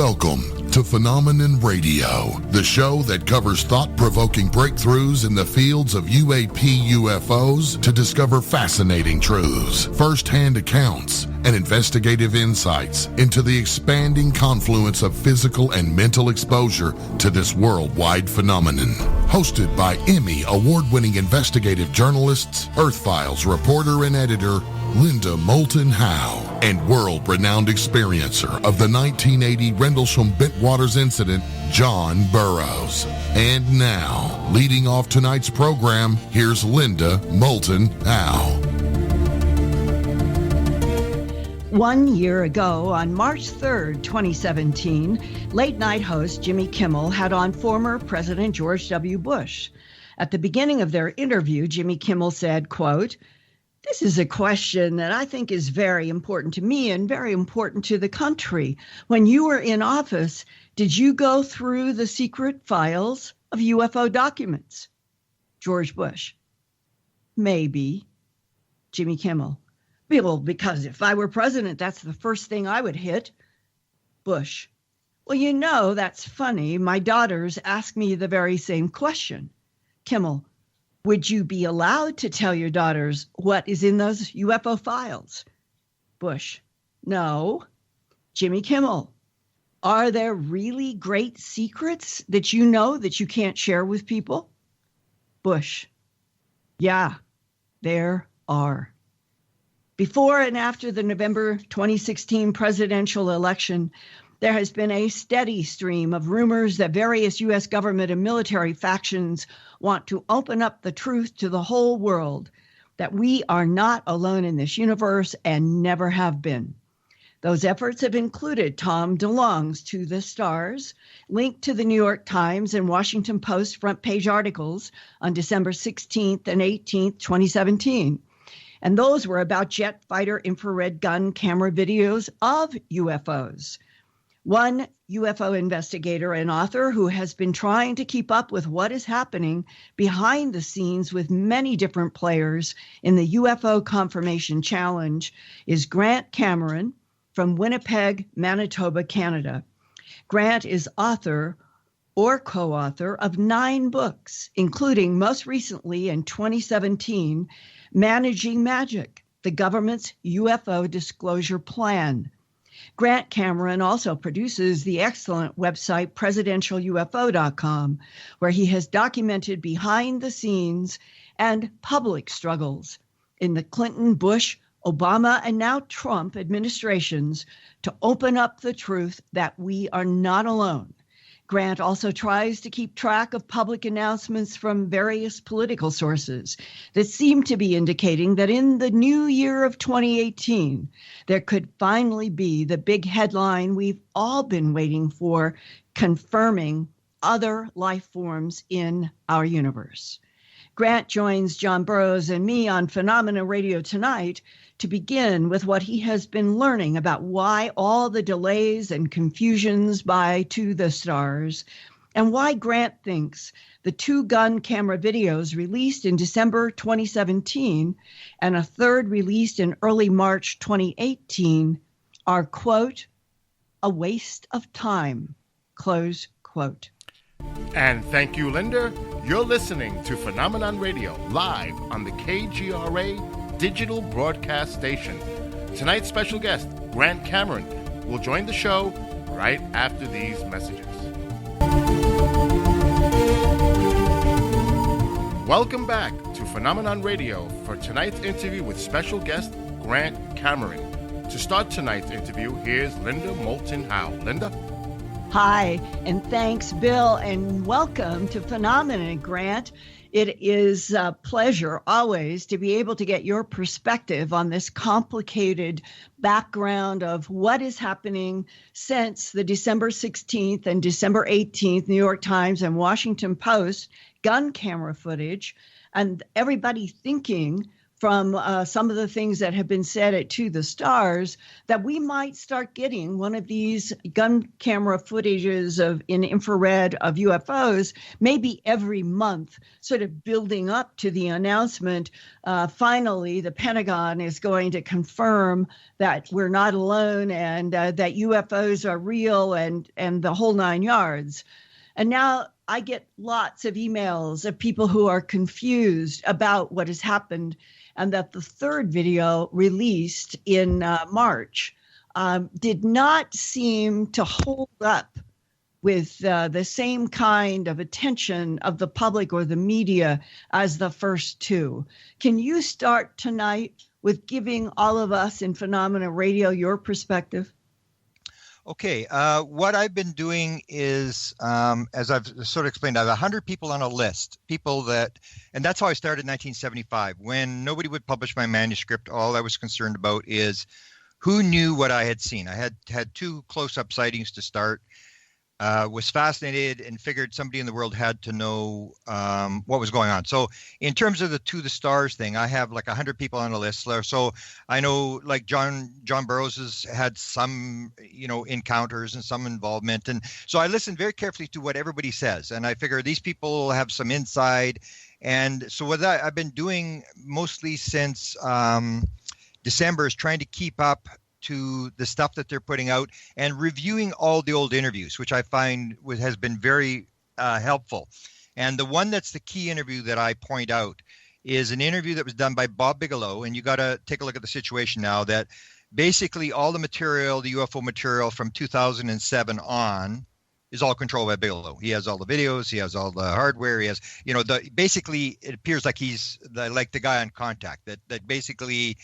Welcome to Phenomenon Radio, the show that covers thought-provoking breakthroughs in the fields of UAP UFOs to discover fascinating truths, first-hand accounts, and investigative insights into the expanding confluence of physical and mental exposure to this worldwide phenomenon. Hosted by Emmy Award-winning investigative journalists, Earth Files reporter and editor, Linda Moulton Howe, and world-renowned experiencer of the 1980 Rendlesham Bentwaters incident, John Burroughs. And now, leading off tonight's program, here's Linda Moulton Howe. 1 year ago, on March 3rd, 2017, late-night host Jimmy Kimmel had on former President George W. Bush. At the beginning of their interview, Jimmy Kimmel said, quote, "This is a question that I think is very important to me and very important to the country. When you were in office, did you go through the secret files of UFO documents?" George Bush: "Maybe." Jimmy Kimmel: "Well, because if I were president, that's the first thing I would hit." Bush: "Well, you know, that's funny. My daughters ask me the very same question." Kimmel: "Would you be allowed to tell your daughters what is in those UFO files?" Bush: "No." Jimmy Kimmel: "Are there really great secrets that you know that you can't share with people?" Bush: "Yeah, there are." Before and after the November 2016 presidential election, there has been a steady stream of rumors that various U.S. government and military factions want to open up the truth to the whole world, that we are not alone in this universe and never have been. Those efforts have included Tom DeLonge's To the Stars, linked to the New York Times and Washington Post front page articles on December 16th and 18th, 2017. And those were about jet fighter infrared gun camera videos of UFOs. One UFO investigator and author who has been trying to keep up with what is happening behind the scenes with many different players in the UFO Confirmation Challenge is Grant Cameron from Winnipeg, Manitoba, Canada. Grant is author or co-author of 9 books, including most recently in 2017, Managing Magic, the government's UFO disclosure plan. Grant Cameron also produces the excellent website presidentialufo.com, where he has documented behind the scenes and public struggles in the Clinton, Bush, Obama, and now Trump administrations to open up the truth that we are not alone. Grant also tries to keep track of public announcements from various political sources that seem to be indicating that in the new year of 2018, there could finally be the big headline we've all been waiting for, confirming other life forms in our universe. Grant joins John Burroughs and me on Phenomena Radio tonight to begin with what he has been learning about why all the delays and confusions by To the Stars, and why Grant thinks the 2 gun camera videos released in December 2017 and a third released in early March 2018 are, quote, "a waste of time," close quote. And thank you, Linda. You're listening to Phenomenon Radio, live on the KGRA digital broadcast station. Tonight's special guest, Grant Cameron, will join the show right after these messages. Welcome back to Phenomenon Radio for tonight's interview with special guest, Grant Cameron. To start tonight's interview, here's Linda Moulton Howe. Linda? Hi, and thanks, Bill, and welcome to Phenomena, Grant. It is a pleasure always to be able to get your perspective on this complicated background of what is happening since the December 16th and December 18th New York Times and Washington Post gun camera footage, and everybody thinking from some of the things that have been said at To the Stars, that we might start getting one of these gun camera footages in infrared of UFOs, maybe every month, sort of building up to the announcement. Finally, the Pentagon is going to confirm that we're not alone and that UFOs are real and the whole nine yards. And now I get lots of emails of people who are confused about what has happened, and that the third video released in March did not seem to hold up with the same kind of attention of the public or the media as the first two. Can you start tonight with giving all of us in Phenomena Radio your perspective? Okay, what I've been doing is, as I've sort of explained, I have 100 people on a list, and that's how I started in 1975. When nobody would publish my manuscript, all I was concerned about is who knew what I had seen. I had 2 close-up sightings to start, was fascinated and figured somebody in the world had to know what was going on. So in terms of the To the Stars thing, I have like 100 people on the list. So I know like John Burroughs has had some, encounters and some involvement. And so I listen very carefully to what everybody says. And I figure these people have some insight. And so what I've been doing mostly since December is trying to keep up to the stuff that they're putting out and reviewing all the old interviews, which I find has been very helpful. And the one that's the key interview that I point out is an interview that was done by Bob Bigelow. And you got to take a look at the situation now that basically all the material, the UFO material from 2007 on is all controlled by Bigelow. He has all the videos, he has all the hardware, he has, basically it appears like he's like the guy on Contact that basically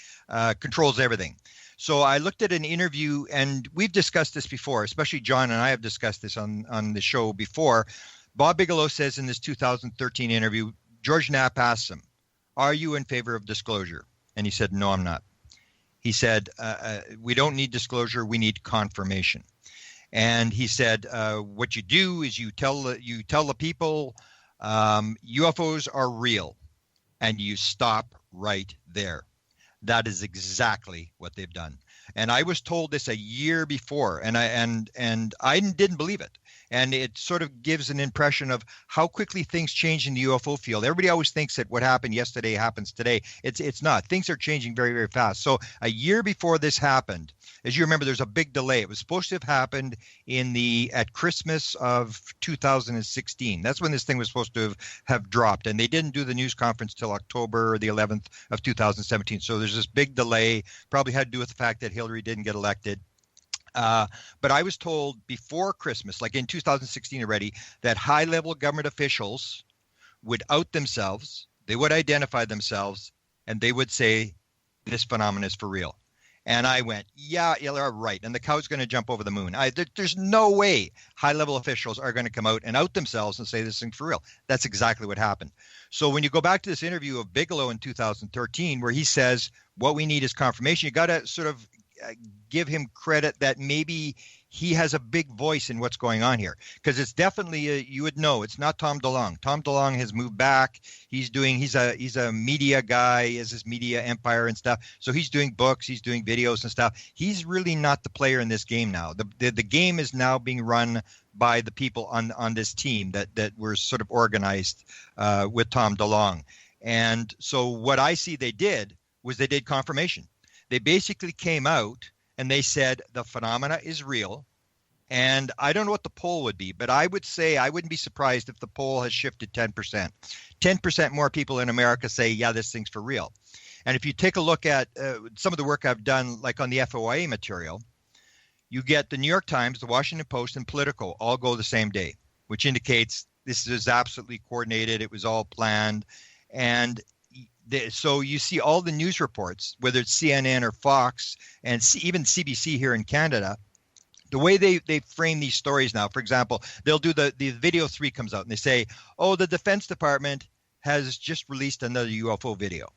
controls everything. So I looked at an interview, and we've discussed this before, especially John and I have discussed this on the show before. Bob Bigelow says in this 2013 interview, George Knapp asks him, "Are you in favor of disclosure?" And he said, "No, I'm not." He said, "We don't need disclosure, we need confirmation." And he said, "What you do is you tell the people UFOs are real, and you stop right there." That is exactly what they've done. And I was told this a year before, and I didn't believe it. And it sort of gives an impression of how quickly things change in the UFO field. Everybody always thinks that what happened yesterday happens today. It's not. Things are changing very, very fast. So a year before this happened, as you remember, there's a big delay. It was supposed to have happened at Christmas of 2016. That's when this thing was supposed to have dropped. And they didn't do the news conference till October the 11th of 2017. So there's this big delay, probably had to do with the fact that Hillary didn't get elected. But I was told before Christmas, like in 2016 already, that high-level government officials would out themselves, they would identify themselves, and they would say, this phenomenon is for real. And I went, yeah, you're right. And the cow's going to jump over the moon. There's no way high-level officials are going to come out and out themselves and say this thing's for real. That's exactly what happened. So when you go back to this interview of Bigelow in 2013, where he says, what we need is confirmation, you got to sort of give him credit that maybe he has a big voice in what's going on here, because it's definitely you would know it's not Tom DeLonge. Tom DeLonge has moved back. He's a media guy, he has his media empire and stuff. So he's doing books, he's doing videos and stuff. He's really not the player in this game now. The game is now being run by the people on this team that were sort of organized with Tom DeLonge. And so what I see they did confirmation. They basically came out and they said the phenomena is real. And I don't know what the poll would be, but I would say I wouldn't be surprised if the poll has shifted 10%. 10% more people in America say, yeah, this thing's for real. And if you take a look at some of the work I've done, like on the FOIA material, you get the New York Times, the Washington Post, and Politico all go the same day, which indicates this is absolutely coordinated. It was all planned. And so you see all the news reports, whether it's CNN or Fox and even CBC here in Canada, the way they frame these stories now. For example, they'll do the video 3 comes out and they say, oh, the Defense Department has just released another UFO video.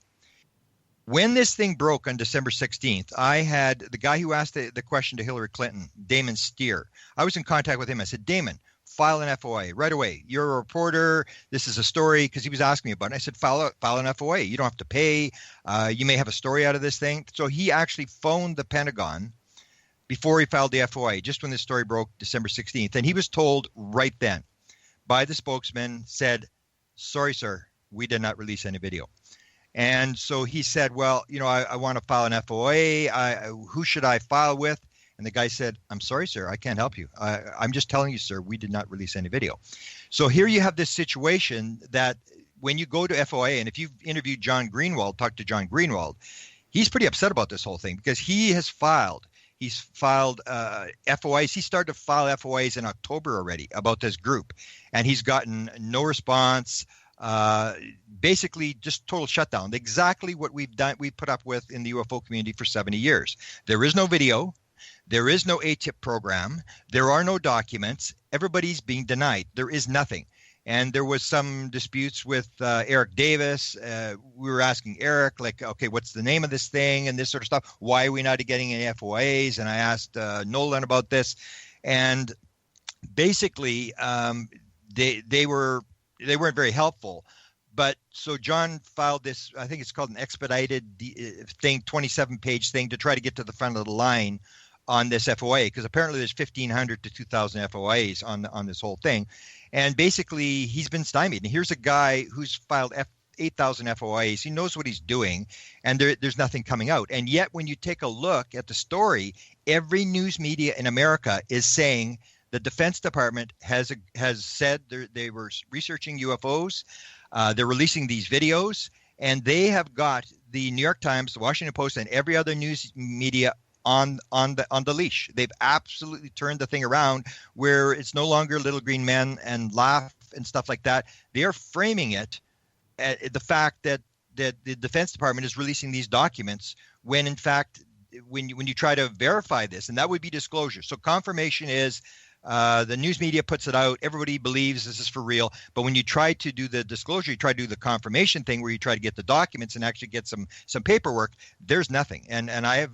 When this thing broke on December 16th, I had the guy who asked the question to Hillary Clinton, Damon Steer. I was in contact with him. I said, Damon, file an FOA right away. You're a reporter. This is a story, because he was asking me about it. I said, file an FOA. You don't have to pay. You may have a story out of this thing. So he actually phoned the Pentagon before he filed the FOA, just when this story broke December 16th. And he was told right then by the spokesman, said, sorry, sir, we did not release any video. And so he said, well, I want to file an FOA. Who should I file with? And the guy said, I'm sorry, sir, I can't help you. I'm just telling you, sir, we did not release any video. So here you have this situation that when you go to FOA, and if you've interviewed John Greenwald, talked to John Greenwald, he's pretty upset about this whole thing, because he's filed FOAs. He started to file FOAs in October already about this group, and he's gotten no response. Basically just total shutdown. Exactly what we put up with in the UFO community for 70 years. There is no video. There is no ATIP program. There are no documents. Everybody's being denied. There is nothing. And there was some disputes with Eric Davis. We were asking Eric, like, okay, what's the name of this thing and this sort of stuff? Why are we not getting any FOAs? And I asked Nolan about this. And basically, they weren't very helpful. But so John filed this, I think it's called an expedited thing, 27-page thing, to try to get to the front of the line on this FOA, because apparently there's 1,500 to 2,000 FOAs on this whole thing. And basically he's been stymied. And here's a guy who's filed 8,000 FOAs. He knows what he's doing, and there's nothing coming out. And yet when you take a look at the story, every news media in America is saying the Defense Department has said they were researching UFOs. They're releasing these videos, and they have got the New York Times, the Washington Post, and every other news media on the leash. They've absolutely turned the thing around, where it's no longer little green men and laugh and stuff like that. They are framing it at the fact that the Defense Department is releasing these documents, when in fact, when you try to verify this, and that would be disclosure. So confirmation is the news media puts it out. Everybody believes this is for real. But when you try to do the disclosure, you try to do the confirmation thing, where you try to get the documents and actually get some paperwork. There's nothing. And I've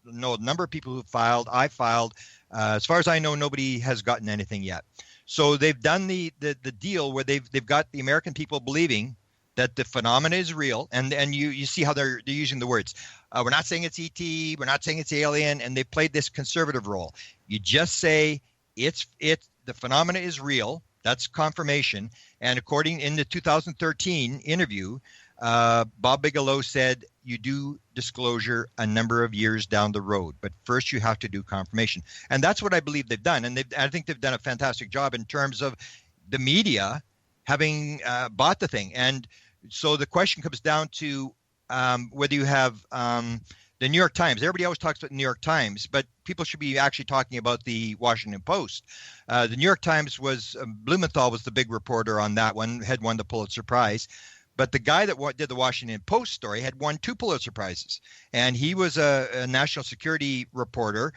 know a number of people who filed. I filed. As far as I know, nobody has gotten anything yet. So they've done the deal where they've got the American people believing that the phenomena is real. And you see how they're using the words. We're not saying it's ET. We're not saying it's alien. And they played this conservative role. You just say, the phenomena is real. That's confirmation. And according in the 2013 interview, Bob Bigelow said you do disclosure a number of years down the road, but first you have to do confirmation. And that's what I believe they've done. And I think they've done a fantastic job in terms of the media having bought the thing. And so the question comes down to whether you have the New York Times. Everybody always talks about the New York Times, but people should be actually talking about the Washington Post. The New York Times was, Blumenthal was the big reporter on that one, had won the Pulitzer Prize. But the guy that did the Washington Post story had won 2 Pulitzer Prizes. And he was a national security reporter.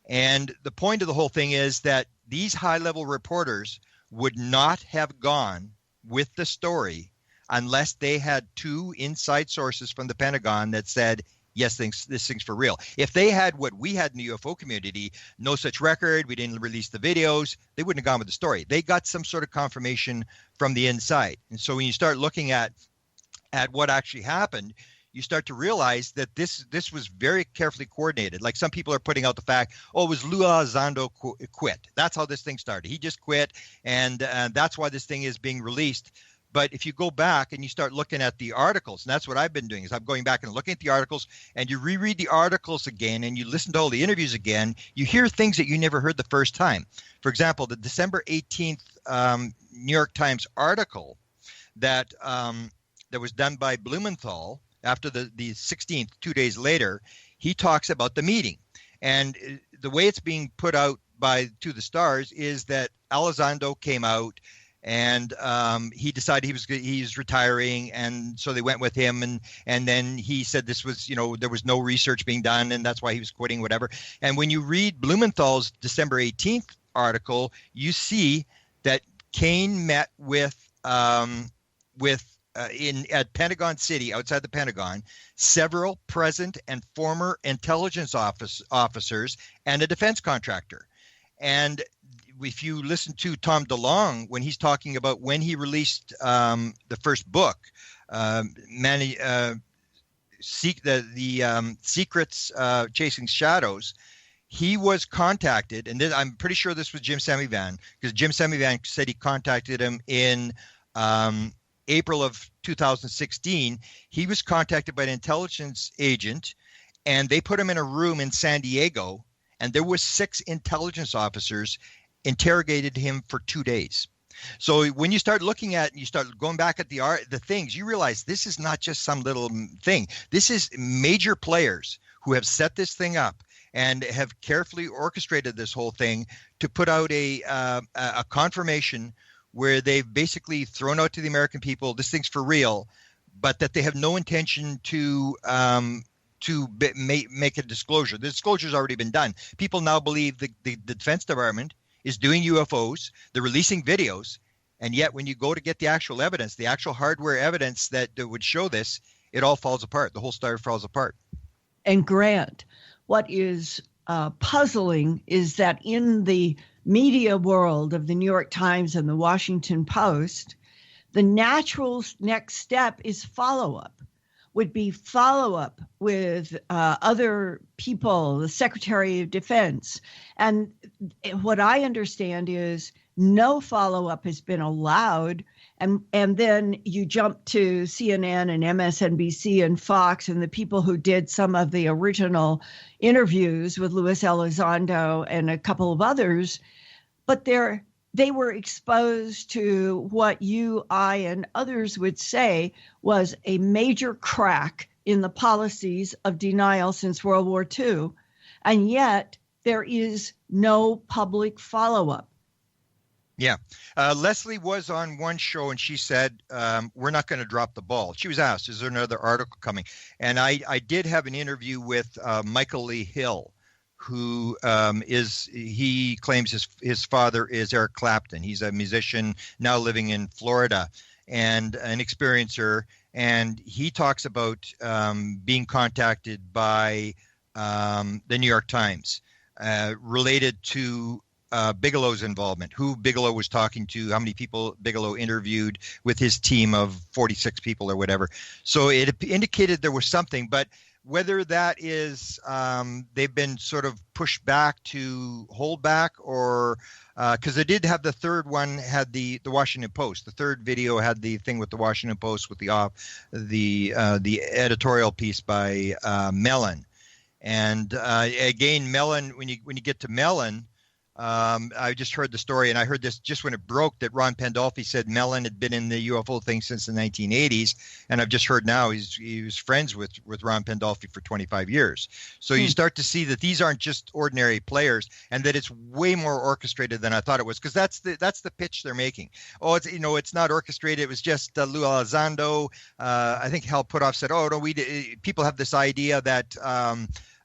And the point of the whole thing is that these high-level reporters would not have gone with the story unless they had 2 inside sources from the Pentagon that said, yes, this thing's for real. If they had what we had in the UFO community, no such record, we didn't release the videos, they wouldn't have gone with the story. They got some sort of confirmation from the inside. And so when you start looking at what actually happened, you start to realize that this was very carefully coordinated. Like some people are putting out the fact, it was Lou Elizondo quit. That's how this thing started. He just quit, and that's why this thing is being released. But if you go back and you start looking at the articles, and that's what I've been doing, is I'm going back and looking at the articles, and you reread the articles again, and you listen to all the interviews again, you hear things that you never heard the first time. For example, the December 18th New York Times article that was done by Blumenthal after the 16th, 2 days later, he talks about the meeting. And the way it's being put out to the stars is that Elizondo came out, and he decided he's retiring, and so they went with him, and then he said this was, there was no research being done, and that's why he was quitting, whatever. And when you read Blumenthal's December 18th article, you see that Kane met at Pentagon City, outside the Pentagon, several present and former intelligence officers and a defense contractor. And if you listen to Tom DeLonge when he's talking about when he released the first book, Secrets Chasing Shadows, he was contacted, and I'm pretty sure this was Jim Semivan, because Jim Semivan said he contacted him in April of 2016. He was contacted by an intelligence agent, and they put him in a room in San Diego, and there was 6 intelligence officers interrogated him for 2 days. So when you start looking at, you start going back at the things, you realize this is not just some little thing. This is major players who have set this thing up and have carefully orchestrated this whole thing to put out a confirmation where they've basically thrown out to the American people, this thing's for real, but that they have no intention to make a disclosure. The disclosure's already been done. People now believe the Defense Department is doing UFOs, they're releasing videos, and yet when you go to get the actual evidence, the actual hardware evidence that would show this, it all falls apart. The whole story falls apart. And Grant, what is puzzling is that in the media world of the New York Times and the Washington Post, the natural next step is follow-up. Would be follow-up with other people, the Secretary of Defense. And what I understand is no follow-up has been allowed. And then you jump to CNN and MSNBC and Fox and the people who did some of the original interviews with Luis Elizondo and a couple of others. But they were exposed to what you, I, and others would say was a major crack in the policies of denial since World War II. And yet there is no public follow-up. Yeah. Leslie was on one show and she said, we're not going to drop the ball. She was asked, is there another article coming? And I did have an interview with Michael Lee Hill, who he claims his father is Eric Clapton. He's a musician now living in Florida and an experiencer. And he talks about being contacted by the New York Times related to Bigelow's involvement, who Bigelow was talking to, how many people Bigelow interviewed with his team of 46 people or whatever. So it indicated there was something, but whether that is they've been sort of pushed back to hold back, or because they did have the third one had the Washington Post. The third video had the thing with the Washington Post with the editorial piece by Mellon, and again Mellon. When you get to Mellon. I just heard the story, and I heard this just when it broke, that Ron Pandolfi said Mellon had been in the UFO thing since the 1980s, and I've just heard now he was friends with Ron Pandolfi for 25 years. So you start to see that these aren't just ordinary players, and that it's way more orchestrated than I thought it was, because that's the pitch they're making. Oh, it's not orchestrated. It was just Lou Elizondo. I think Hal Puthoff said, oh no, people have this idea that.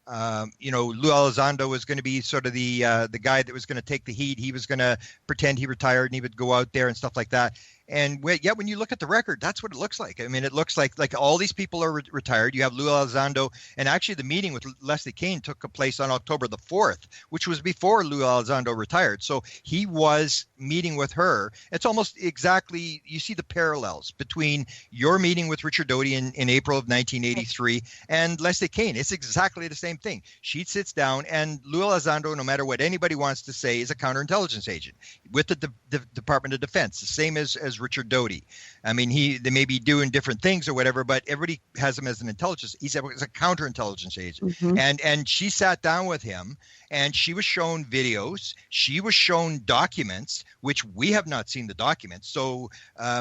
Lou Elizondo was going to be sort of the guy that was going to take the heat. He was going to pretend he retired and he would go out there and stuff like that. And when you look at the record, that's what it looks like. I mean, it looks like all these people are retired. You have Lou Elizondo, and actually the meeting with Leslie Kean took place on October the 4th, which was before Lou Elizondo retired. So he was meeting with her. It's almost exactly, you see the parallels between your meeting with Richard Doty in April of 1983 and Leslie Kean. It's exactly the same thing. She sits down, and Lou Elizondo, no matter what anybody wants to say, is a counterintelligence agent with the Department of Defense, the same as Richard Doty. I mean, they may be doing different things or whatever, but everybody has him as an intelligence. He's a counterintelligence agent. Mm-hmm. And she sat down with him, and she was shown videos. She was shown documents, which we have not seen the documents. So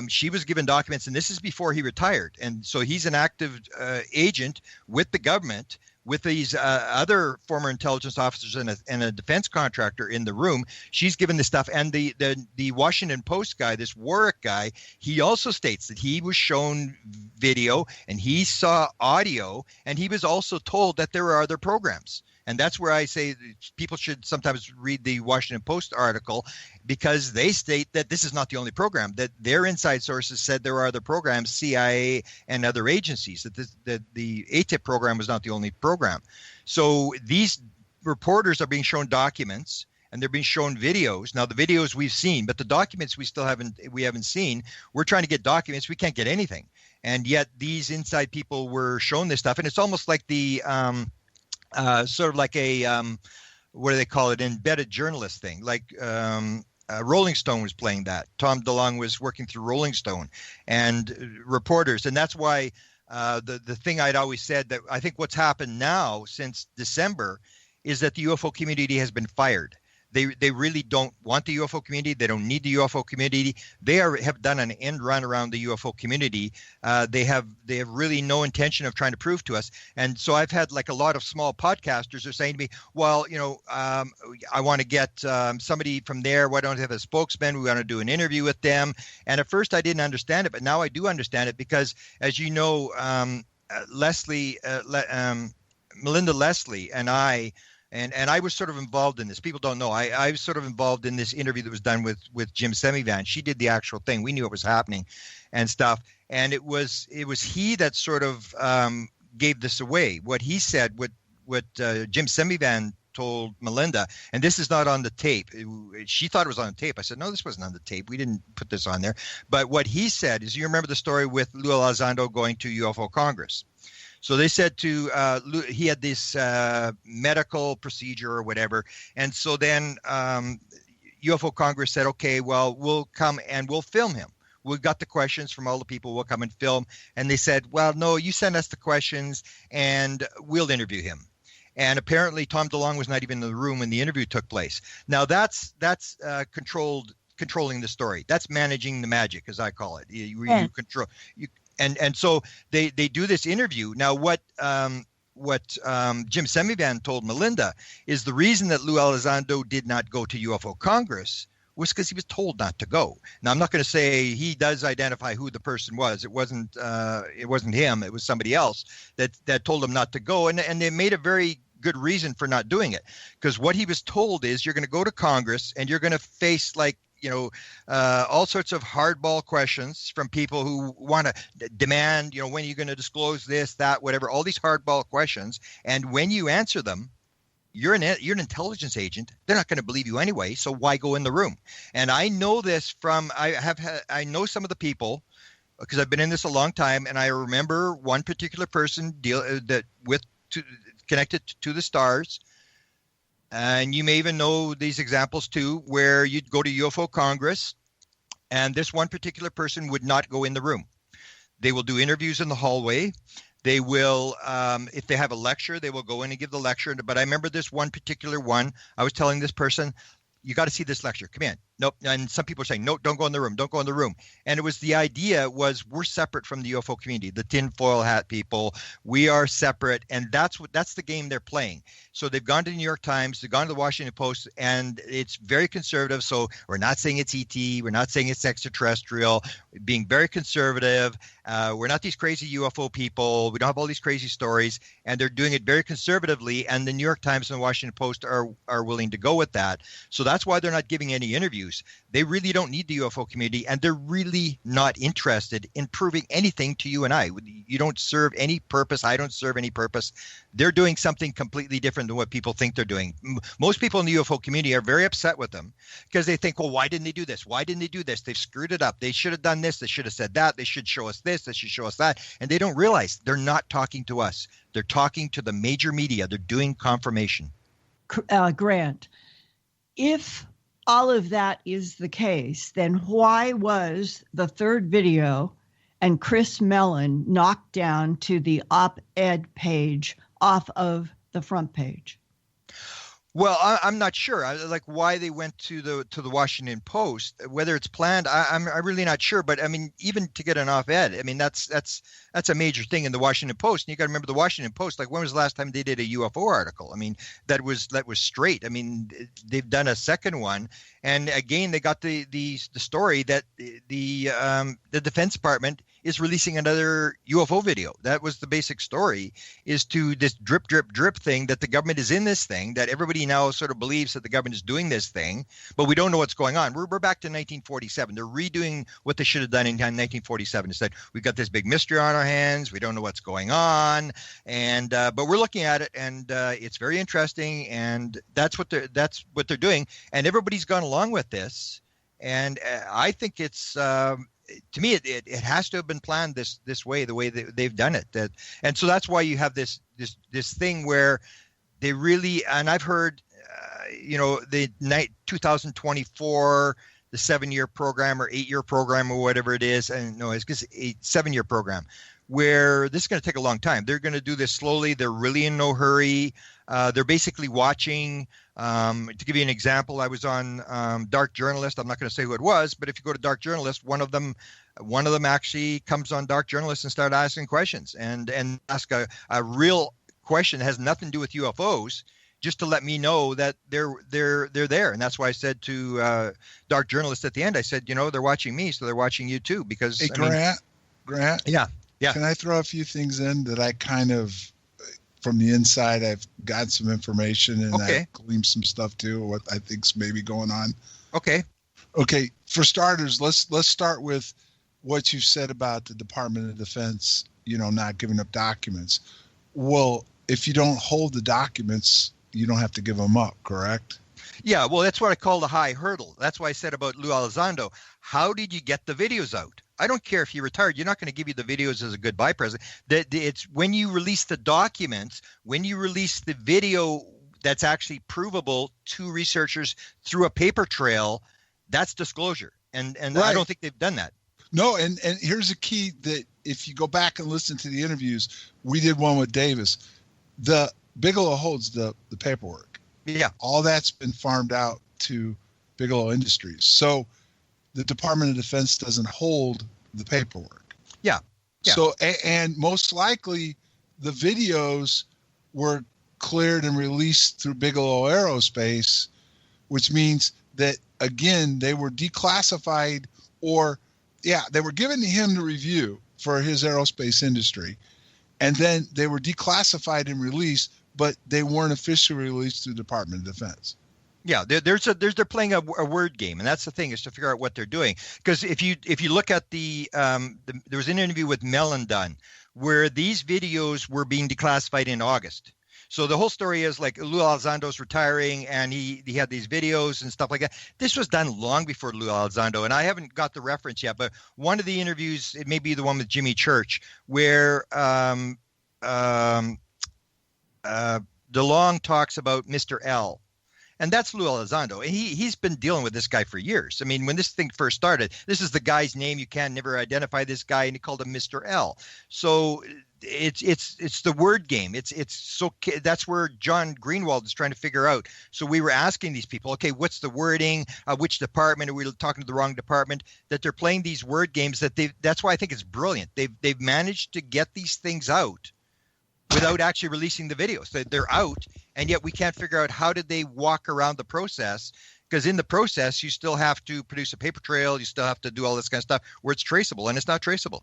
she was given documents, and this is before he retired. And so he's an active agent with the government, with these other former intelligence officers and a defense contractor in the room. She's given this stuff. And the Washington Post guy, this Warwick guy, he also states that he was shown video and he saw audio, and he was also told that there are other programs. And that's where I say people should sometimes read the Washington Post article, because they state that this is not the only program, that their inside sources said there are other programs, CIA and other agencies, that the ATIP program was not the only program. So these reporters are being shown documents, and they're being shown videos. Now the videos we've seen, but the documents we haven't seen. We're trying to get documents. We can't get anything. And yet these inside people were shown this stuff. And it's almost like the sort of like a what do they call it? Embedded journalist thing. Like Rolling Stone was playing that. Tom DeLonge was working through Rolling Stone and reporters. And that's why the thing I'd always said, that I think what's happened now since December is that the UFO community has been fired. They really don't want the UFO community. They don't need the UFO community. They have done an end run around the UFO community. They have really no intention of trying to prove to us. And so I've had like a lot of small podcasters are saying to me, well, I want to get somebody from there. Why don't I have a spokesman? We want to do an interview with them. And at first I didn't understand it, but now I do understand it because, as you know, Melinda Leslie and I, and I was sort of involved in this. People don't know. I was sort of involved in this interview that was done with Jim Semivan. She did the actual thing. We knew it was happening and stuff. And it was he that sort of gave this away. What he said, what Jim Semivan told Melinda, and this is not on the tape. She thought it was on the tape. I said, no, this wasn't on the tape. We didn't put this on there. But what he said is, you remember the story with Lou Elizondo going to UFO Congress. So they said he had this medical procedure or whatever. And so then UFO Congress said, okay, well, we'll come and we'll film him. We got the questions from all the people. We'll come and film. And they said, well, no, you send us the questions and we'll interview him. And apparently Tom DeLonge was not even in the room when the interview took place. Now that's controlling the story. That's managing the magic, as I call it. You control. And so they do this interview. Now, what Jim Semivan told Melinda is the reason that Lou Elizondo did not go to UFO Congress was because he was told not to go. Now, I'm not going to say he does identify who the person was. It wasn't him. It was somebody else that told him not to go. And they made a very good reason for not doing it, because what he was told is, you're going to go to Congress and you're going to face all sorts of hardball questions from people who want to demand, when are you going to disclose this, that, whatever, all these hardball questions. And when you answer them, you're an intelligence agent. They're not going to believe you anyway. So why go in the room? And I know this from, I know some of the people, because I've been in this a long time. And I remember one particular person connected to the stars. And you may even know these examples too, where you'd go to UFO Congress and this one particular person would not go in the room. They will do interviews in the hallway. They will, if they have a lecture, they will go in and give the lecture. But I remember this one particular one, I was telling this person, you got to see this lecture. Come in. Nope. And some people are saying, no, don't go in the room. Don't go in the room. And the idea was, we're separate from the UFO community, the tinfoil hat people. We are separate. And that's the game they're playing. So they've gone to the New York Times, they've gone to the Washington Post, and it's very conservative. So we're not saying it's ET. We're not saying it's extraterrestrial, being very conservative. We're not these crazy UFO people. We don't have all these crazy stories, and they're doing it very conservatively. And the New York Times and the Washington Post are willing to go with that. So that's why they're not giving any interviews. They really don't need the UFO community, and they're really not interested in proving anything to you and I. You don't serve any purpose. I don't serve any purpose. They're doing something completely different than what people think they're doing. Most people in the UFO community are very upset with them because they think, well, why didn't they do this? Why didn't they do this? They've screwed it up. They should have done this. They should have said that. They should show us this. They should show us that. And they don't realize they're not talking to us. They're talking to the major media. They're doing confirmation. Grant, if all of that is the case, then why was the third video and Chris Mellon knocked down to the op-ed page off of the front page? Well, I'm not sure. Like why they went to the Washington Post, whether it's planned. I'm really not sure. But I mean, even to get an op-ed, I mean that's a major thing in the Washington Post. And you got to remember the Washington Post. Like when was the last time they did a UFO article? I mean, that was straight. I mean, they've done a second one, and again they got the story that the Defense Department is releasing another UFO video. That was the basic story, is to this drip, drip, drip thing, that the government is in this thing, that everybody now sort of believes that the government is doing this thing, but we don't know what's going on. We're back to 1947. They're redoing what they should have done in 1947. They said, we've got this big mystery on our hands. We don't know what's going on. And but we're looking at it, and it's very interesting. And that's what they're doing. And everybody's gone along with this. And I think it's to me it has to have been planned this way, the way that they've done it. And so that's why you have this thing where they really, and I've heard the 2024, the 7-year program or 8-year program or whatever it is, and no, it's just a 7-year program, where this is going to take a long time. They're going to do this slowly. They're really in no hurry. They're basically watching. To give you an example, I was on Dark Journalist. I'm not going to say who it was, but if you go to Dark Journalist, one of them actually comes on Dark Journalist and start asking questions and ask a real question that has nothing to do with UFOs, just to let me know that they're there. And that's why I said to Dark Journalist at the end, I said, they're watching me, so they're watching you too. Because hey, Grant. Yeah. Can I throw a few things in that I kind of, from the inside, I've got some information and I've gleaned some stuff too, what I think's maybe going on. Okay. For starters, let's start with what you said about the Department of Defense, not giving up documents. Well, if you don't hold the documents, you don't have to give them up, correct? Yeah, well, that's what I call the high hurdle. That's why I said about Lou Elizondo. How did you get the videos out? I don't care if you're retired. You're not going to give you the videos as a goodbye present. It's when you release the documents, when you release the video that's actually provable to researchers through a paper trail, that's disclosure. And right. I don't think they've done that. No, and here's a key that if you go back and listen to the interviews, we did one with Davis. The Bigelow holds the paperwork. Yeah. All that's been farmed out to Bigelow Industries. So the Department of Defense doesn't hold the paperwork. Yeah. So, and most likely the videos were cleared and released through Bigelow Aerospace, which means that, again, they were declassified they were given to him to review for his aerospace industry. And then they were declassified and released, but they weren't officially released through the Department of Defense. Yeah, they're playing a word game, and that's the thing, is to figure out what they're doing. Because if you look at there was an interview with Mellon done where these videos were being declassified in August. So the whole story is like Lou Elizondo's retiring, and he had these videos and stuff like that. This was done long before Lou Elizondo, and I haven't got the reference yet. But one of the interviews, it may be the one with Jimmy Church, where DeLonge talks about Mr. L. And that's Lou Elizondo. And he's been dealing with this guy for years. I mean, when this thing first started, this is the guy's name. You can never identify this guy, and he called him Mr. L. So it's the word game. That's where John Greenwald is trying to figure out. So we were asking these people, okay, what's the wording? Which department? Are we talking to the wrong department? That they're playing these word games. That's why I think it's brilliant. They've managed to get these things out without actually releasing the videos. They're out, and yet we can't figure out how did they walk around the process, because in the process, you still have to produce a paper trail. You still have to do all this kind of stuff where it's traceable, and it's not traceable.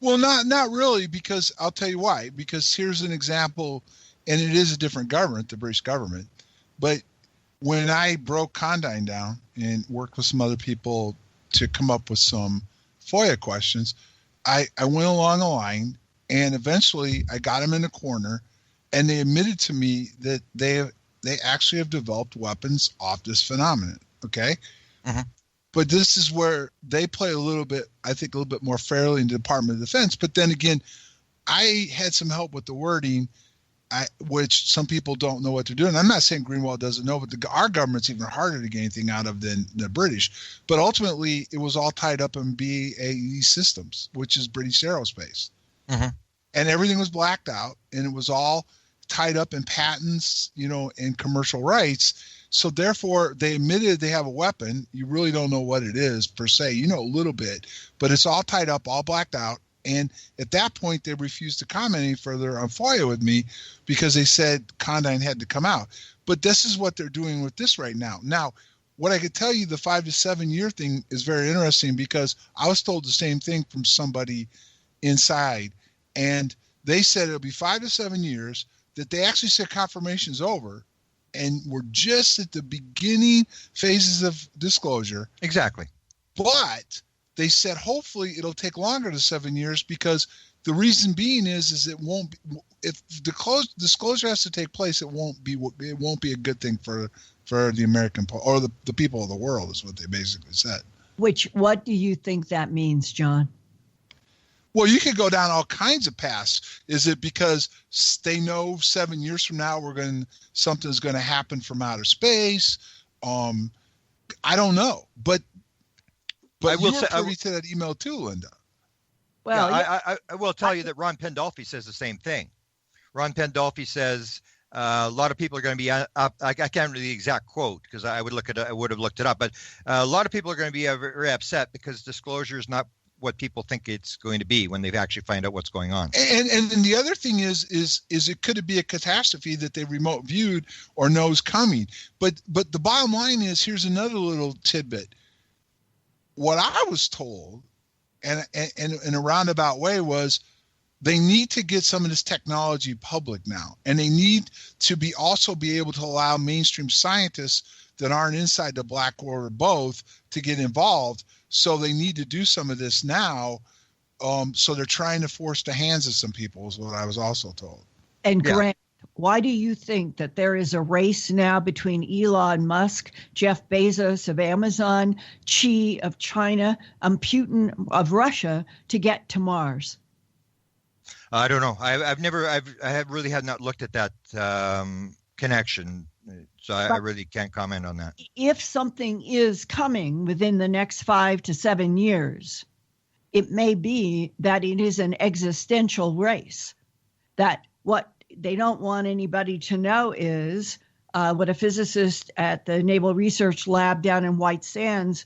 Well, not really, because I'll tell you why. Because here's an example, and it is a different government, the British government. But when I broke Condign down and worked with some other people to come up with some FOIA questions, I went along a line, and eventually I got them in a corner, and they admitted to me that they actually have developed weapons off this phenomenon. Okay. Mm-hmm. But this is where they play a little bit more fairly in the Department of Defense. But then again, I had some help with the wording, which some people don't know what to do. And I'm not saying Greenwald doesn't know, but our government's even harder to get anything out of than the British. But ultimately, it was all tied up in BAE Systems, which is British Aerospace. Mm-hmm. And everything was blacked out, and it was all tied up in patents, and commercial rights. So therefore, they admitted they have a weapon. You really don't know what it is per se. You know a little bit, but it's all tied up, all blacked out. And at that point, they refused to comment any further on FOIA with me because they said Condign had to come out. But this is what they're doing with this right now. Now, what I could tell you, the 5 to 7 year thing is very interesting, because I was told the same thing from somebody inside. And they said it'll be 5 to 7 years, that they actually said confirmation's over. And we're just at the beginning phases of disclosure. Exactly. But they said hopefully it'll take longer than 7 years, because the reason being is it won't be, if disclosure has to take place, it won't be a good thing for the American or the people of the world, is what they basically said. What do you think that means, John? Well, you could go down all kinds of paths. Is it because they know 7 years from now something's going to happen from outer space? I don't know, but I will you were privy to that email too, Linda. Well, yeah, I will tell you that Ron Pandolfi says the same thing. Ron Pandolfi says a lot of people are going to be up. I can't remember the exact quote because I would have looked it up, but a lot of people are going to be very upset because disclosure is not what people think it's going to be when they actually find out what's going on. And the other thing is it could be a catastrophe that they remote viewed or knows coming. But the bottom line is, here's another little tidbit. What I was told, and in a roundabout way, was they need to get some of this technology public now, and they need to also be able to allow mainstream scientists that aren't inside the black world or both to get involved. So they need to do some of this now. So they're trying to force the hands of some people, is what I was also told. And Grant, why do you think that there is a race now between Elon Musk, Jeff Bezos of Amazon, Xi of China, and Putin of Russia to get to Mars? I don't know. I have not looked at that connection. So I really can't comment on that. If something is coming within the next 5 to 7 years, it may be that it is an existential race. That what they don't want anybody to know is what a physicist at the Naval Research Lab down in White Sands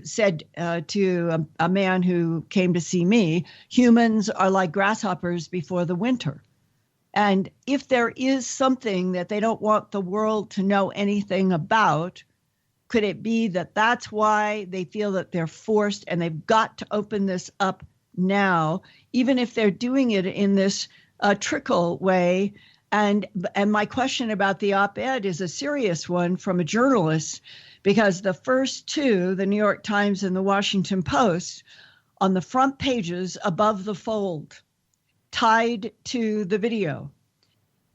said to a man who came to see me: humans are like grasshoppers before the winter. And if there is something that they don't want the world to know anything about, could it be that that's why they feel that they're forced and they've got to open this up now, even if they're doing it in this trickle way? And my question about the op-ed is a serious one from a journalist, because the first two, the New York Times and the Washington Post, on the front pages above the fold, tied to the video.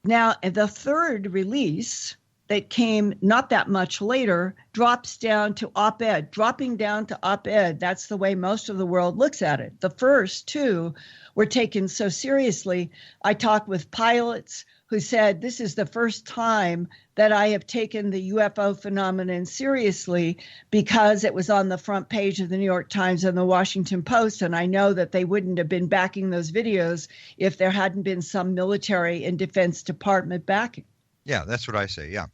Now, the third release that came not that much later drops down to op-ed. Dropping down to op-ed, that's the way most of the world looks at it. The first two were taken so seriously. I talked with pilots who said, this is the first time that I have taken the UFO phenomenon seriously, because it was on the front page of the New York Times and the Washington Post, and I know that they wouldn't have been backing those videos if there hadn't been some military and Defense Department backing. Yeah, that's what I say, yeah.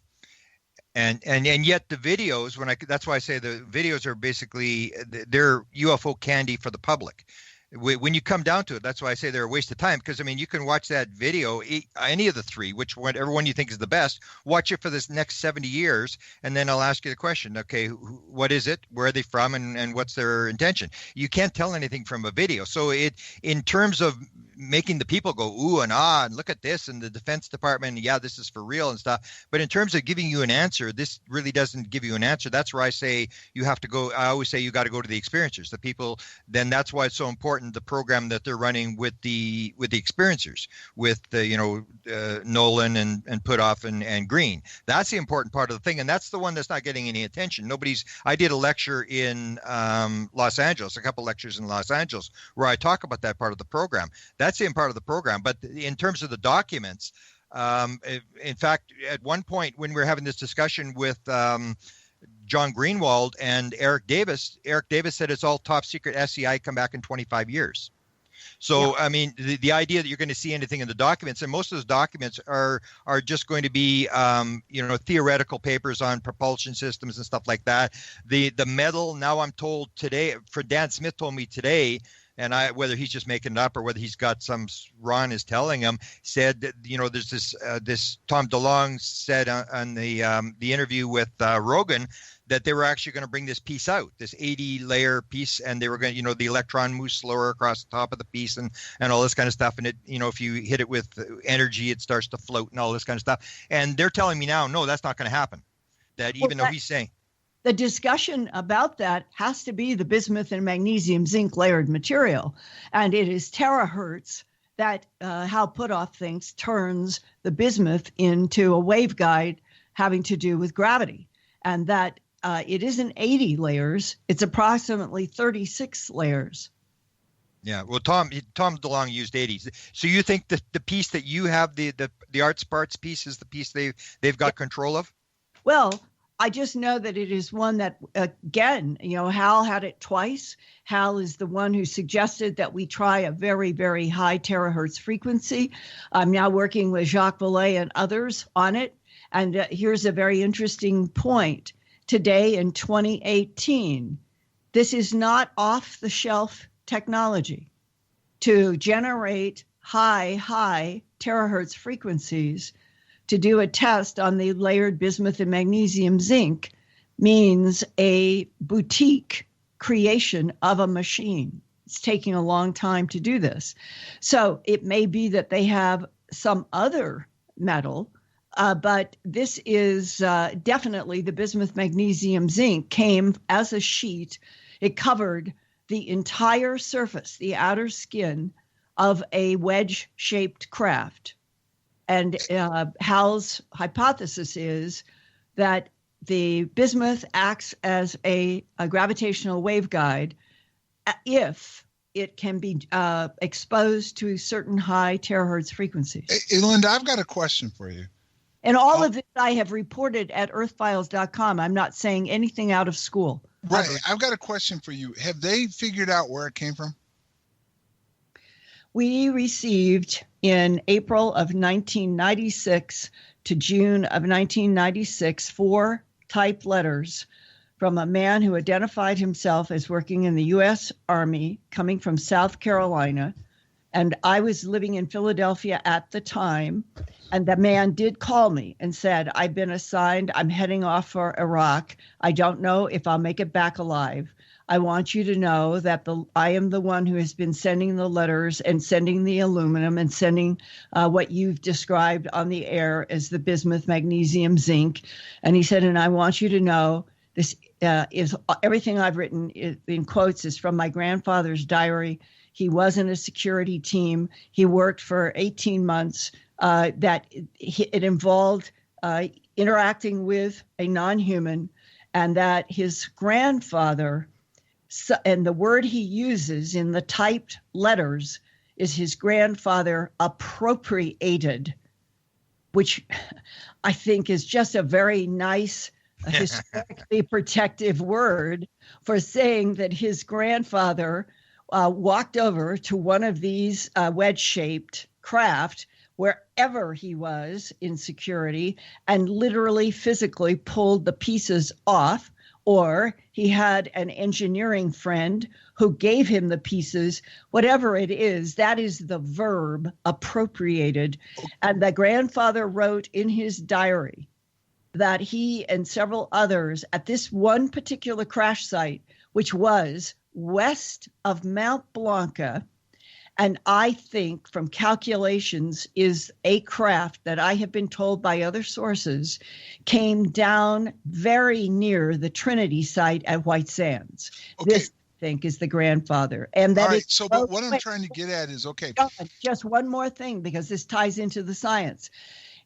And yet the videos, that's why I say the videos are basically, they're UFO candy for the public. When you come down to it, that's why I say they're a waste of time, because, I mean, you can watch that video, any of the three, whichever one you think is the best, watch it for this next 70 years, and then I'll ask you the question, okay, what is it, where are they from, and what's their intention? You can't tell anything from a video. So in terms of making the people go ooh and ah and look at this and the Defense Department, yeah, this is for real and stuff, but in terms of giving you an answer, this really doesn't give you an answer. That's where I say you have to go. I always say you got to go to the experiencers, the people. Then that's why it's so important, the program that they're running with the experiencers, with the Nolan and Puthoff and Green. That's the important part of the thing, and that's the one that's not getting any attention. I did a lecture in Los Angeles, a couple lectures in Los Angeles, where I talk about that part of the program. That's the part of the program. But in terms of the documents, in fact, at one point when we were having this discussion with John Greenwald and Eric Davis said it's all top secret SCI, come back in 25 years. So, yeah. I mean, the idea that you're going to see anything in the documents, and most of those documents are just going to be, theoretical papers on propulsion systems and stuff like that. The metal, now I'm told today, Dan Smith told me today, and whether he's just making it up or whether he's got Ron is telling him, said that, there's this Tom DeLonge said on the interview with Rogan that they were actually going to bring this piece out, this 80-layer piece, and they were going to, the electron moves slower across the top of the piece and all this kind of stuff. And it, if you hit it with energy, it starts to float and all this kind of stuff. And they're telling me now, no, that's not going to happen. That even though he's saying. The discussion about that has to be the bismuth and magnesium zinc layered material. And it is terahertz that Hal Puthoff thinks turns the bismuth into a waveguide having to do with gravity. And that it isn't 80 layers, it's approximately 36 layers. Yeah, well, Tom DeLonge used 80s. So you think the piece that you have, the arts parts piece, is the piece they've got control of? Well, I just know that it is one that, again, Hal had it twice. Hal is the one who suggested that we try a very, very high terahertz frequency. I'm now working with Jacques Vallée and others on it. And here's a very interesting point. Today in 2018, this is not off-the-shelf technology. To generate high terahertz frequencies, to do a test on the layered bismuth and magnesium zinc means a boutique creation of a machine. It's taking a long time to do this. So it may be that they have some other metal, but this is definitely the bismuth magnesium zinc came as a sheet. It covered the entire surface, the outer skin of a wedge-shaped craft. And Hal's hypothesis is that the bismuth acts as a gravitational waveguide if it can be exposed to certain high terahertz frequencies. Hey, Linda, I've got a question for you. And all of this I have reported at earthfiles.com. I'm not saying anything out of school. Right. I've got a question for you. Have they figured out where it came from? We received in April of 1996 to June of 1996 4 typed letters from a man who identified himself as working in the U.S. Army, coming from South Carolina. And I was living in Philadelphia at the time. And the man did call me and said, I've been assigned, I'm heading off for Iraq. I don't know if I'll make it back alive. I want you to know that I am the one who has been sending the letters and sending the aluminum and sending what you've described on the air as the bismuth, magnesium, zinc. And he said, and I want you to know this is everything I've written in quotes is from my grandfather's diary. He was in a security team. He worked for 18 months. That it involved interacting with a non-human, and that his grandfather, and the word he uses in the typed letters is his grandfather appropriated, which I think is just a very nice, historically protective word for saying that his grandfather walked over to one of these wedge-shaped craft wherever he was in security and literally physically pulled the pieces off, or he had an engineering friend who gave him the pieces, whatever it is, that is the verb appropriated. And the grandfather wrote in his diary that he and several others at this one particular crash site, which was west of Mount Blanca, and I think from calculations is a craft that I have been told by other sources came down very near the Trinity site at White Sands. Okay. This, I think, is the grandfather. And that is so, but what I'm trying to get at is, okay. Just one more thing, because this ties into the science,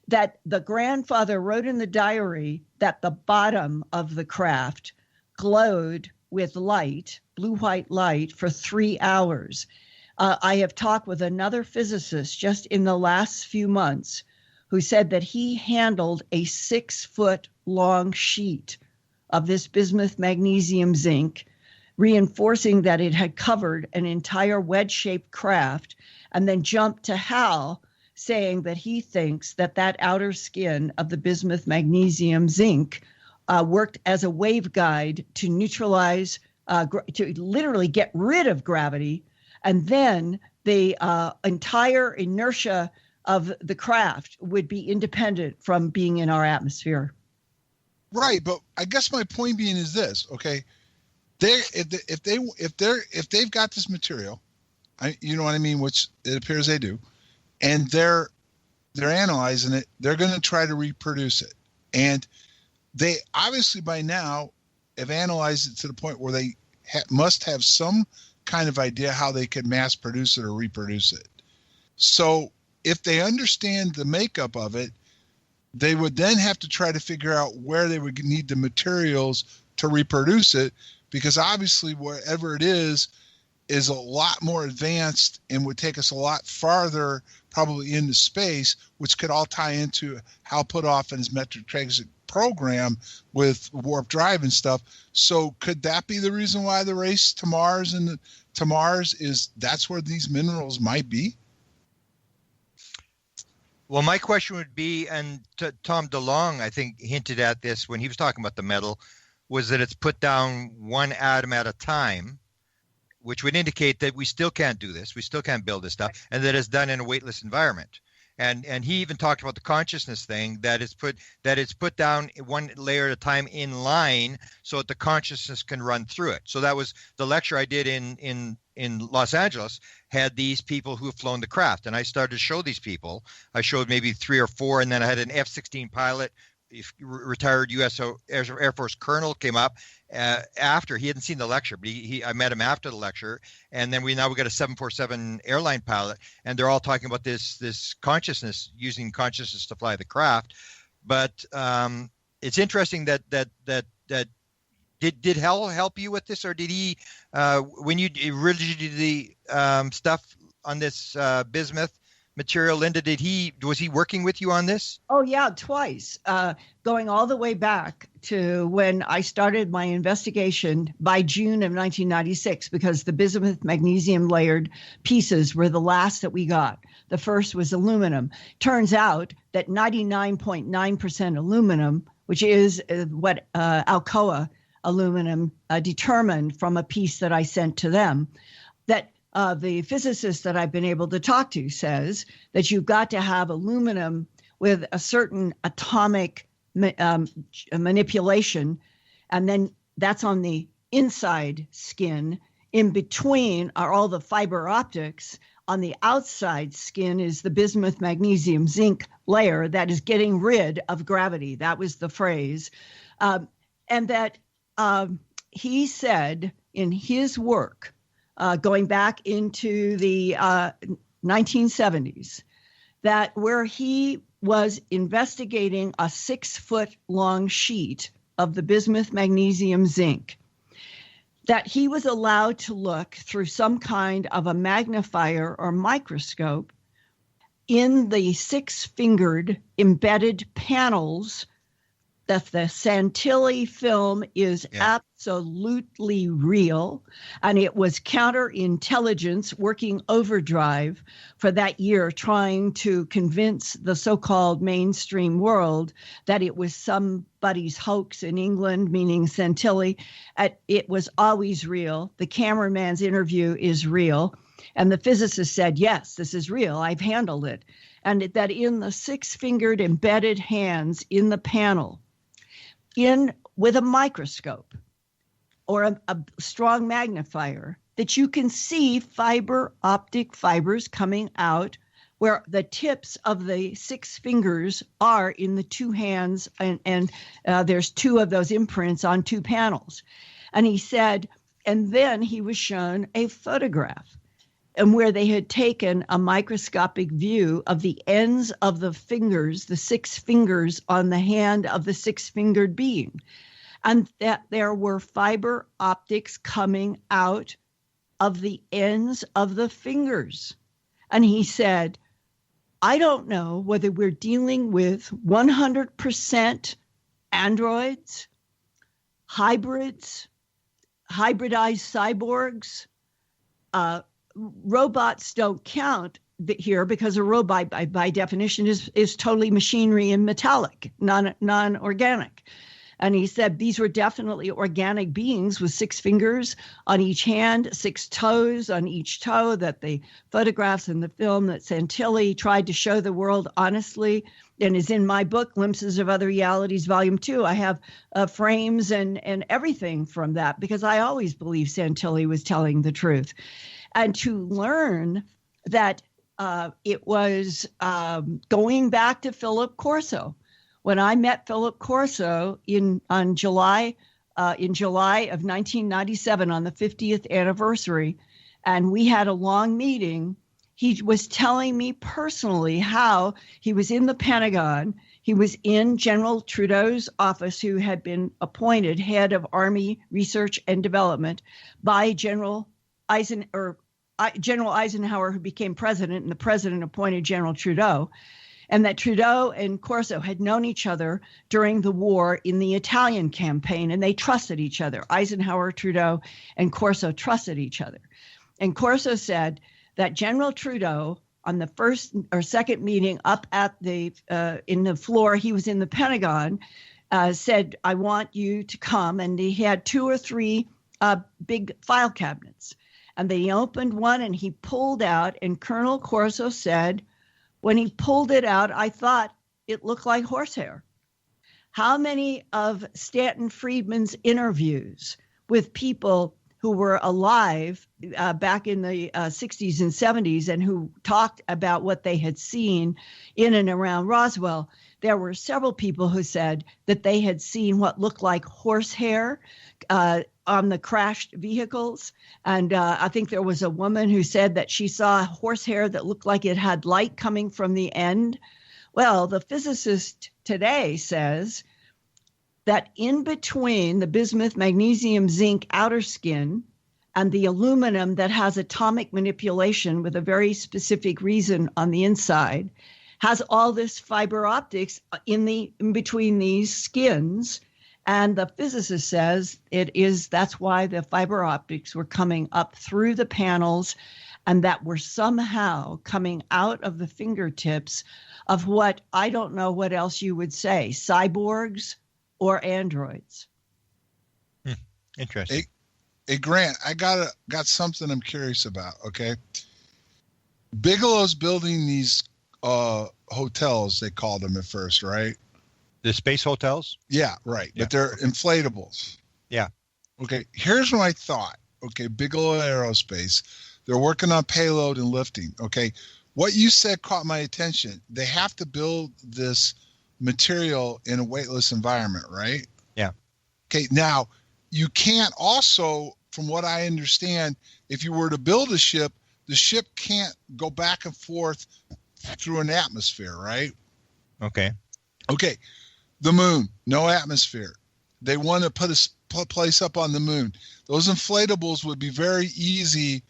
that the grandfather wrote in the diary that the bottom of the craft glowed with light, blue-white light, for 3 hours. I have talked with another physicist just in the last few months who said that he handled a 6-foot-long sheet of this bismuth, magnesium, zinc, reinforcing that it had covered an entire wedge-shaped craft, and then jumped to Hal, saying that he thinks that that outer skin of the bismuth, magnesium, zinc worked as a waveguide to neutralize, to literally get rid of gravity. And then the entire inertia of the craft would be independent from being in our atmosphere. Right, but I guess my point being is this, okay? If they've got this material, you know what I mean, which it appears they do, and they're analyzing it, they're going to try to reproduce it. And they obviously by now have analyzed it to the point where they must have some kind of idea how they can mass produce it or reproduce it. So if they understand the makeup of it, they would then have to try to figure out where they would need the materials to reproduce it, because obviously whatever it is a lot more advanced and would take us a lot farther probably into space, which could all tie into Hal Puthoff and his metric transit program with warp drive and stuff. So could that be the reason why the race to Mars is that's where these minerals might be? Well, my question would be, and Tom DeLonge, I think, hinted at this when he was talking about the metal, was that it's put down one atom at a time, which would indicate that we still can't do this. We still can't build this stuff, and that it's done in a weightless environment. And he even talked about the consciousness thing, that it's put down one layer at a time in line so that the consciousness can run through it. So that was the lecture I did in Los Angeles, had these people who have flown the craft, and I started to show these people. I showed maybe 3 or 4, and then I had an F-16 pilot, retired U.S. Air Force colonel, came up after. He hadn't seen the lecture, but I met him after the lecture, and then we got a 747 airline pilot, and they're all talking about this consciousness, using consciousness to fly the craft. But it's interesting that did Hal help you with this, or did he when you originally did the stuff on this bismuth material, Linda, was he working with you on this? Oh yeah, twice. Going all the way back to when I started my investigation by June of 1996, because the bismuth magnesium layered pieces were the last that we got. The first was aluminum. Turns out that 99.9% aluminum, which is what Alcoa aluminum determined from a piece that I sent to them, that the physicist that I've been able to talk to says that you've got to have aluminum with a certain atomic manipulation, and then that's on the inside skin. In between are all the fiber optics. On the outside skin is the bismuth magnesium zinc layer that is getting rid of gravity. That was the phrase. And that he said in his work, going back into the 1970s, that where he was investigating a 6-foot long sheet of the bismuth magnesium zinc, that he was allowed to look through some kind of a magnifier or microscope in the 6-fingered embedded panels, that the Santilli film is absolutely real, and it was counterintelligence working overdrive for that year, trying to convince the so-called mainstream world that it was somebody's hoax in England, meaning Santilli. It was always real. The cameraman's interview is real. And the physicist said, yes, this is real. I've handled it. And that in the 6-fingered embedded hands in the panel, with a microscope or a strong magnifier, that you can see fiber optic fibers coming out where the tips of the 6 fingers are in the 2 hands, and there's 2 of those imprints on 2 panels. And he said, and then he was shown a photograph, and where they had taken a microscopic view of the ends of the fingers, the 6 fingers on the hand of the 6-fingered being, and that there were fiber optics coming out of the ends of the fingers. And he said, I don't know whether we're dealing with 100% androids, hybrids, hybridized cyborgs. Robots don't count here, because a robot by definition is totally machinery and metallic, non-organic. And he said these were definitely organic beings with 6 fingers on each hand, 6 toes on each toe, that the photographs in the film that Santilli tried to show the world honestly and is in my book, Glimpses of Other Realities, Volume 2. I have frames and everything from that, because I always believed Santilli was telling the truth. And to learn that it was going back to Philip Corso. When I met Philip Corso in July of 1997 on the 50th anniversary, and we had a long meeting, he was telling me personally how he was in the Pentagon. He was in General Trudeau's office, who had been appointed head of Army Research and Development by General Eisenhower, who became president, and the president appointed General Trudeau. And that Trudeau and Corso had known each other during the war in the Italian campaign, and they trusted each other. Eisenhower, Trudeau, and Corso trusted each other. And Corso said that General Trudeau, on the first or second meeting up at in the floor, he was in the Pentagon, said, "I want you to come." And he had 2 or 3 big file cabinets. And they opened one, and he pulled out, and Colonel Corso said, when he pulled it out, I thought it looked like horsehair. How many of Stanton Friedman's interviews with people who were alive back in the 60s and 70s and who talked about what they had seen in and around Roswell, there were several people who said that they had seen what looked like horsehair on the crashed vehicles. And I think there was a woman who said that she saw horsehair that looked like it had light coming from the end. Well, the physicist today says that in between the bismuth, magnesium, zinc outer skin and the aluminum that has atomic manipulation with a very specific reason on the inside, has all this fiber optics in between these skins. And the physicist says that's why the fiber optics were coming up through the panels, and that were somehow coming out of the fingertips of what, I don't know what else you would say, cyborgs or androids. Interesting. Hey, Grant, I got something I'm curious about, okay? Bigelow's building these hotels, they called them at first, right? The space hotels? Yeah, right. Yeah. But they're inflatables. Yeah. Okay, here's my thought. Okay, Bigelow Aerospace, they're working on payload and lifting. Okay, what you said caught my attention. They have to build this material in a weightless environment, right? Yeah. Okay, now, you can't also, from what I understand, if you were to build a ship, the ship can't go back and forth through an atmosphere, right? Okay. Okay. The moon, no atmosphere. They want to put a place up on the moon. Those inflatables would be very easy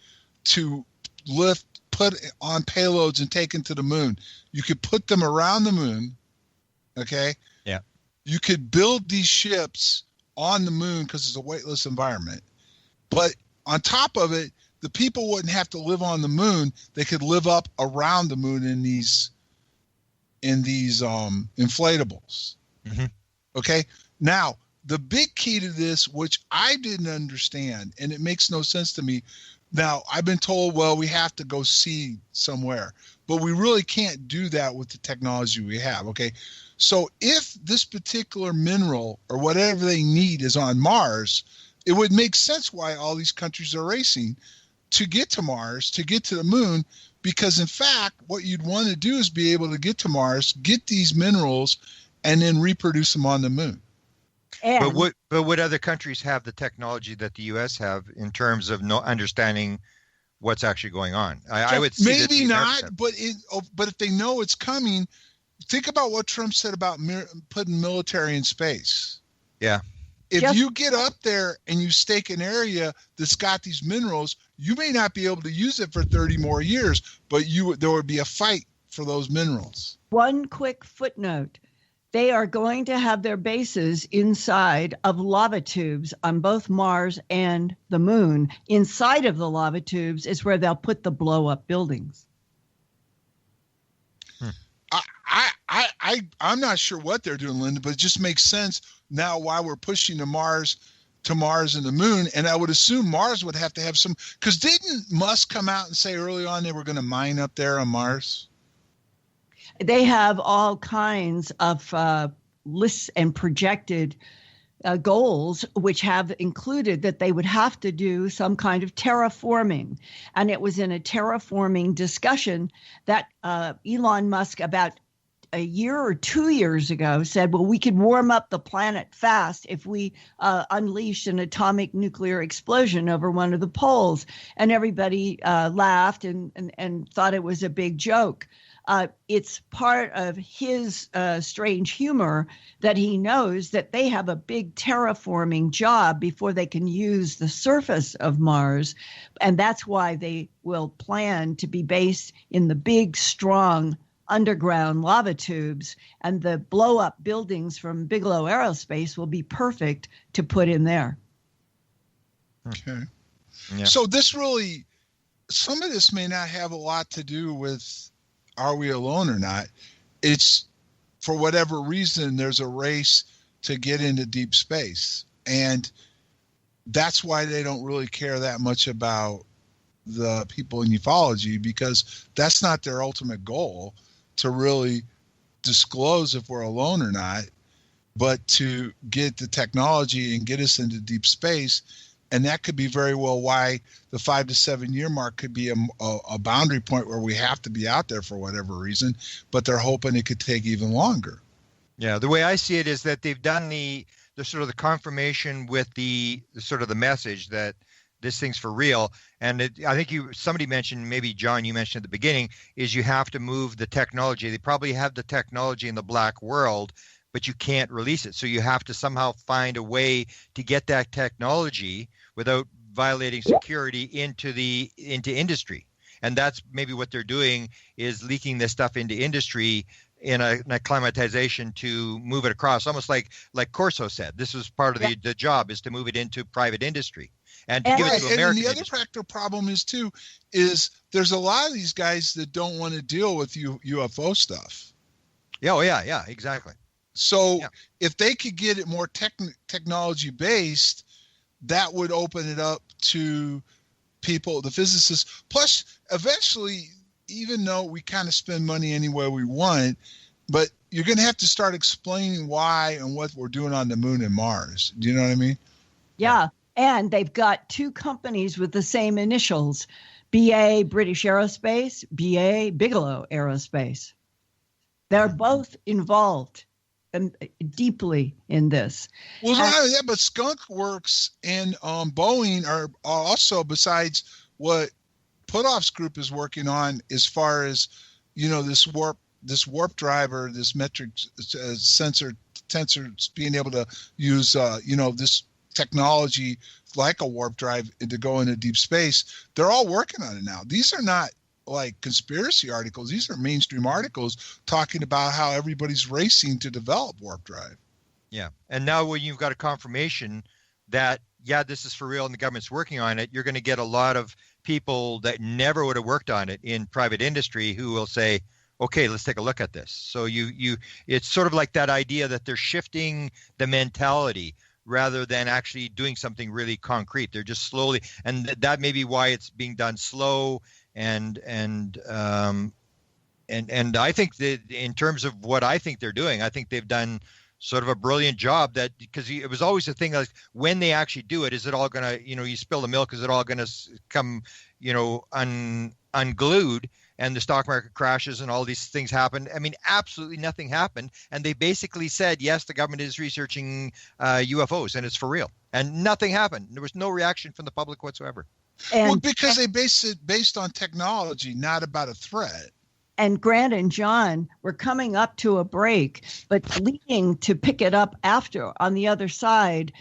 to lift, put on payloads and take into the moon. You could put them around the moon, okay? Yeah. You could build these ships on the moon because it's a weightless environment. But on top of it, the people wouldn't have to live on the moon. They could live up around the moon in these inflatables. Mm-hmm. Okay. Now, the big key to this, which I didn't understand, and it makes no sense to me. Now, I've been told, well, we have to go see somewhere, but we really can't do that with the technology we have. Okay. So if this particular mineral or whatever they need is on Mars, it would make sense why all these countries are racing to get to Mars, to get to the moon, because in fact, what you'd want to do is be able to get to Mars, get these minerals, and then reproduce them on the moon. And But would other countries have the technology that the U.S. have in terms of understanding what's actually going on? I would see maybe not, but if they know it's coming, think about what Trump said about putting military in space. Yeah. If you get up there and you stake an area that's got these minerals, you may not be able to use it for 30 more years, but there would be a fight for those minerals. One quick footnote. They are going to have their bases inside of lava tubes on both Mars and the moon. Inside of the lava tubes is where they'll put the blow-up buildings. I'm not sure what they're doing, Linda, but it just makes sense now why we're pushing to Mars and the moon. And I would assume Mars would have to have some, because didn't Musk come out and say early on they were going to mine up there on Mars? They have all kinds of lists and projected goals, which have included that they would have to do some kind of terraforming. And it was in a terraforming discussion that Elon Musk, about a year or 2 years ago, said, well, we could warm up the planet fast if we unleashed an atomic nuclear explosion over one of the poles. And everybody laughed and thought it was a big joke. It's part of his strange humor that he knows that they have a big terraforming job before they can use the surface of Mars. And that's why they will plan to be based in the big, strong underground lava tubes. And the blow-up buildings from Bigelow Aerospace will be perfect to put in there. Okay. Yeah. So this really, some of this may not have a lot to do with are we alone or not. It's, for whatever reason, there's a race to get into deep space. And that's why they don't really care that much about the people in ufology, because that's not their ultimate goal, to really disclose if we're alone or not, but to get the technology and get us into deep space. And that could be very well why the 5 to 7 year mark could be a boundary point where we have to be out there for whatever reason, but they're hoping it could take even longer. Yeah, the way I see it is that they've done the sort of the confirmation with the sort of the message that this thing's for real. And I think somebody mentioned, maybe John, you mentioned at the beginning, is you have to move the technology. They probably have the technology in the black world, but you can't release it. So you have to somehow find a way to get that technology without violating security into industry. And that's maybe what they're doing, is leaking this stuff into industry in an acclimatization to move it across, almost like Corso said. This was part of the job, is to move it into private industry and to give it to American And the other industry. practical problem is there's a lot of these guys that don't want to deal with UFO stuff. Yeah, exactly. So if they could get it more technology based, that would open it up to people, the physicists. Plus, eventually, even though we kind of spend money any way we want, but you're going to have to start explaining why and what we're doing on the moon and Mars. Do you know what I mean? Yeah. And they've got two companies with the same initials, BA British Aerospace, BA Bigelow Aerospace. They're both involved deeply in this. Well, not that, but Skunk Works and Boeing are also, besides what Putoff's group is working on, as far as, this warp drive, or this metric sensor being able to use, this technology like a warp drive to go into deep space. They're all working on it now. These are not like conspiracy articles. These are mainstream articles talking about how everybody's racing to develop warp drive. Yeah. And now when you've got a confirmation that, this is for real and the government's working on it, you're going to get a lot of people that never would have worked on it in private industry who will say, okay, let's take a look at this. So it's sort of like that idea that they're shifting the mentality rather than actually doing something really concrete. They're just slowly, and that may be why it's being done slow. And I think that in terms of what I think they're doing, I think they've done sort of a brilliant job, that because it was always a thing, like when they actually do it, is it all going to, you spill the milk, is it all going to come, unglued, and the stock market crashes and all these things happen? I mean, absolutely nothing happened. And they basically said, yes, the government is researching UFOs and it's for real. And nothing happened. There was no reaction from the public whatsoever. Well, because they based on technology, not about a threat. And Grant and John, we're coming up to a break, but leading to pick it up after on the other side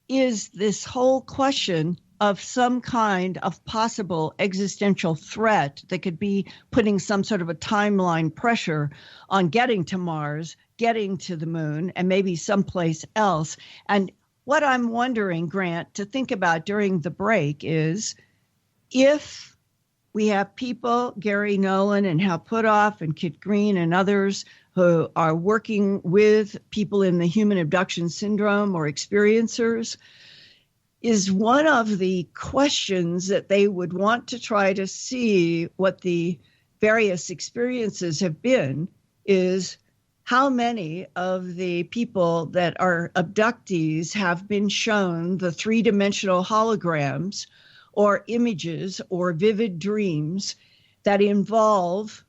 is this whole question of some kind of possible existential threat that could be putting some sort of a timeline pressure on getting to Mars, getting to the moon, and maybe someplace else. And what I'm wondering, Grant, to think about during the break is, if we have people, Gary Nolan and Hal Puthoff and Kit Green and others, who are working with people in the human abduction syndrome or experiencers, is one of the questions that they would want to try to see what the various experiences have been, is how many of the people that are abductees have been shown the three-dimensional holograms or images or vivid dreams that involve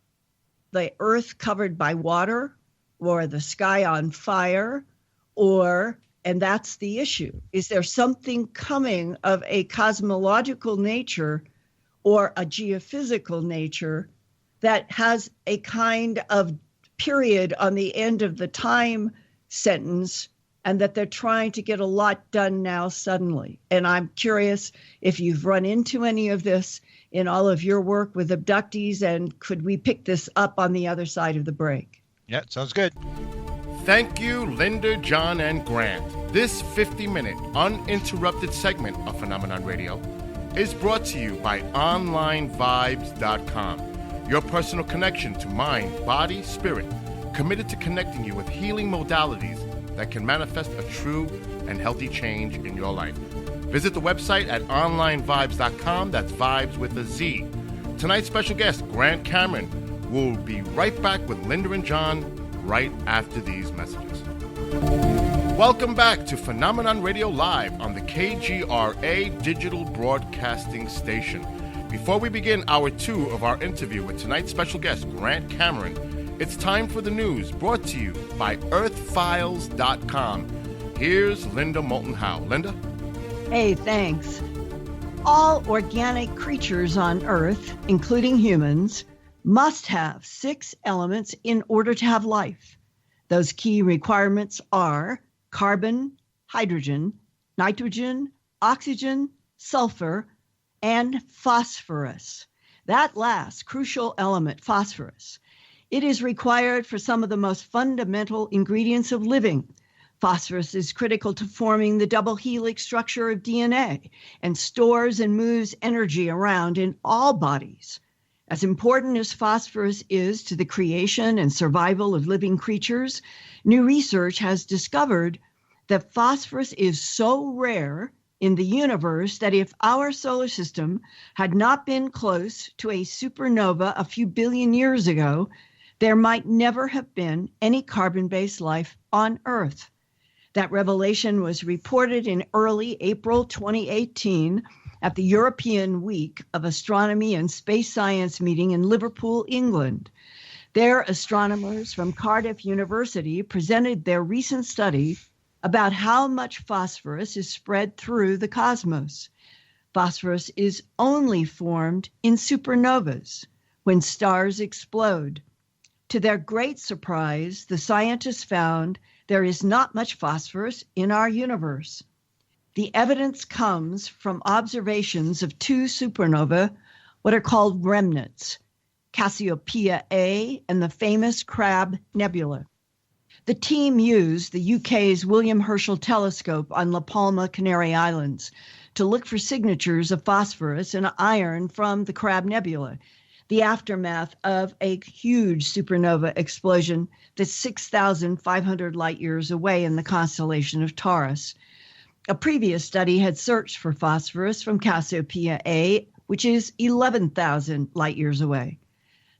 the earth covered by water or the sky on fire, and that's the issue. Is there something coming of a cosmological nature or a geophysical nature that has a kind of period on the end of the time sentence, and that they're trying to get a lot done now suddenly? And I'm curious if you've run into any of this in all of your work with abductees, and could we pick this up on the other side of the break? Yeah, sounds good. Thank you, Linda, John, and Grant. This 50-minute uninterrupted segment of Phenomenon Radio is brought to you by OnlineVibes.com, your personal connection to mind, body, spirit, committed to connecting you with healing modalities that can manifest a true and healthy change in your life. Visit the website at OnlineVibes.com. That's vibes with a Z. Tonight's special guest, Grant Cameron, will be right back with Linda and John right after these messages. Welcome back to Phenomenon Radio Live on the KGRA Digital Broadcasting Station. Before we begin hour 2 of our interview with tonight's special guest, Grant Cameron, it's time for the news brought to you by earthfiles.com. Here's Linda Moulton Howe. Linda? Hey, thanks. All organic creatures on Earth, including humans, must have 6 elements in order to have life. Those key requirements are carbon, hydrogen, nitrogen, oxygen, sulfur, and phosphorus. That last crucial element, phosphorus, it is required for some of the most fundamental ingredients of living. Phosphorus is critical to forming the double helix structure of DNA and stores and moves energy around in all bodies. As important as phosphorus is to the creation and survival of living creatures, new research has discovered that phosphorus is so rare in the universe that if our solar system had not been close to a supernova a few billion years ago, there might never have been any carbon-based life on Earth. That revelation was reported in early April 2018 at the European Week of Astronomy and Space Science meeting in Liverpool, England. There, astronomers from Cardiff University presented their recent study about how much phosphorus is spread through the cosmos. Phosphorus is only formed in supernovas, when stars explode. To their great surprise, the scientists found there is not much phosphorus in our universe. The evidence comes from observations of 2 supernova, what are called remnants, Cassiopeia A and the famous Crab Nebula. The team used the UK's William Herschel telescope on La Palma, Canary Islands, to look for signatures of phosphorus and iron from the Crab Nebula, the aftermath of a huge supernova explosion that's 6,500 light years away in the constellation of Taurus. A previous study had searched for phosphorus from Cassiopeia A, which is 11,000 light years away.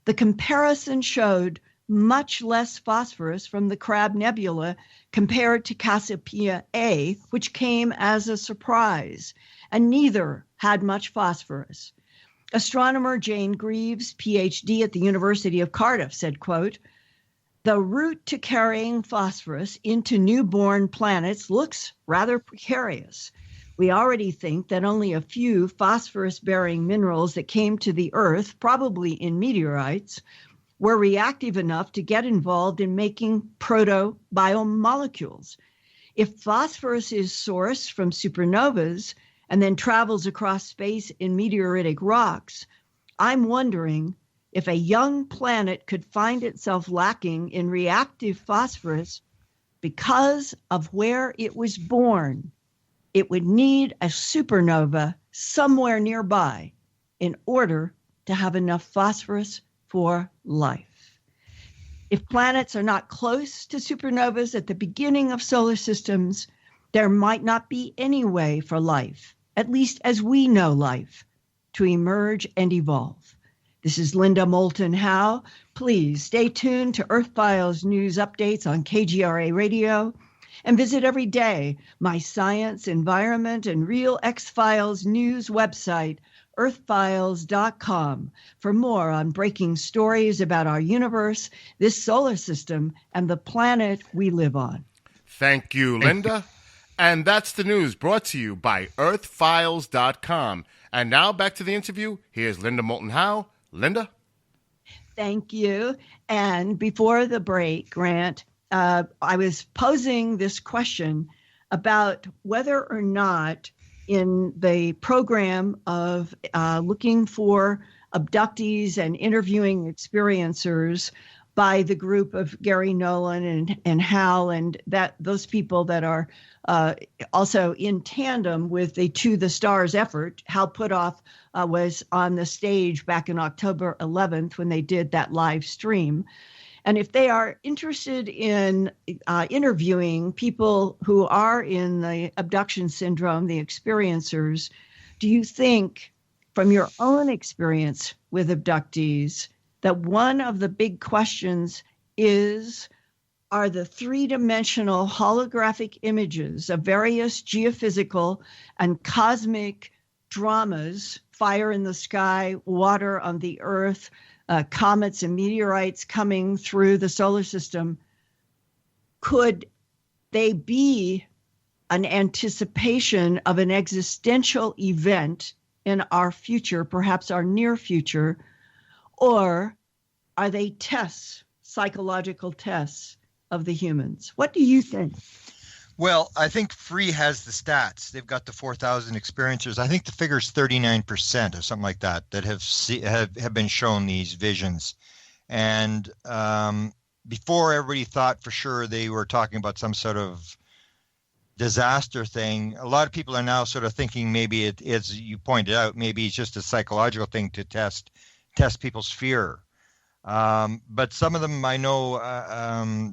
The comparison showed much less phosphorus from the Crab Nebula compared to Cassiopeia A, which came as a surprise, and neither had much phosphorus. Astronomer Jane Greaves, PhD at the University of Cardiff, said, quote, "The route to carrying phosphorus into newborn planets looks rather precarious. We already think that only a few phosphorus-bearing minerals that came to the Earth, probably in meteorites, were reactive enough to get involved in making proto-biomolecules. If phosphorus is sourced from supernovas and then travels across space in meteoritic rocks, I'm wondering if a young planet could find itself lacking in reactive phosphorus because of where it was born. It would need a supernova somewhere nearby in order to have enough phosphorus for life. If planets are not close to supernovas at the beginning of solar systems, there might not be any way for life, at least as we know life, to emerge and evolve. This is Linda Moulton Howe. Please stay tuned to Earth Files news updates on KGRA Radio and visit every day my science, environment, and real X-Files news website, earthfiles.com, for more on breaking stories about our universe, this solar system, and the planet we live on. Thank you, Linda. And that's the news brought to you by earthfiles.com. And now back to the interview. Here's Linda Moulton Howe. Linda? Thank you. And before the break, Grant, I was posing this question about whether or not in the program of looking for abductees and interviewing experiencers by the group of Gary Nolan and Hal, and that those people that are also in tandem with the To the Stars effort. Hal Puthoff was on the stage back in October 11th when they did that live stream. And if they are interested in interviewing people who are in the abduction syndrome, the experiencers, do you think, from your own experience with abductees, that one of the big questions is, are the three-dimensional holographic images of various geophysical and cosmic dramas, fire in the sky, water on the earth, comets and meteorites coming through the solar system, could they be an anticipation of an existential event in our future, perhaps our near future, or are they tests, psychological tests of the humans? What do you think? Well, I think Free has the stats. They've got the 4,000 experiencers. I think the figure is 39% or something like that have been shown these visions. And before, everybody thought for sure they were talking about some sort of disaster thing. A lot of people are now sort of thinking maybe it, as you pointed out, maybe it's just a psychological thing to test people's fear. But some of them I know,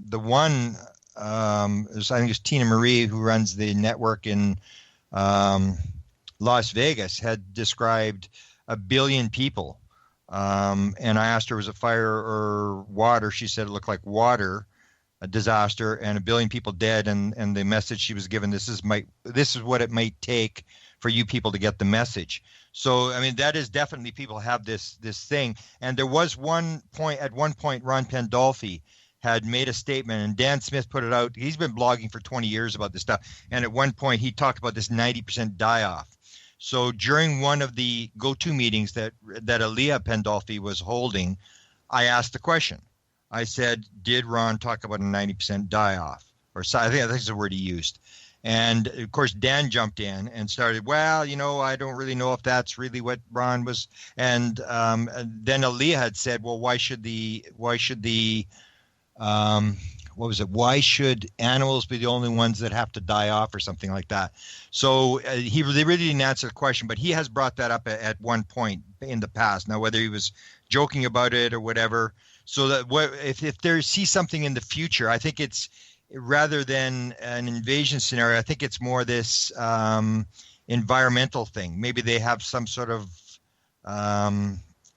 the one, I think it's Tina Marie, who runs the network in Las Vegas, had described 1 billion people. And I asked her, was it fire or water? She said it looked like water, a disaster, and 1 billion people dead. And the message she was given, this is what it might take for you people to get the message. So, I mean, that is definitely, people have this thing. And there was one point, Ron Pandolfi had made a statement, and Dan Smith put it out. He's been blogging for 20 years about this stuff. And at one point, he talked about this 90% die-off. So during one of the go-to meetings that Aaliyah Pandolfi was holding, I asked the question. I said, did Ron talk about a 90% die-off? Or I think that's the word he used. And of course, Dan jumped in and started, well, I don't really know if that's really what Ron was. And then Aaliyah had said, well, why should animals be the only ones that have to die off or something like that? So they really didn't answer the question, but he has brought that up at one point in the past. Now, whether he was joking about it or whatever. So that if they see something in the future, I think it's, rather than an invasion scenario, I think it's more this environmental thing. Maybe they have some sort of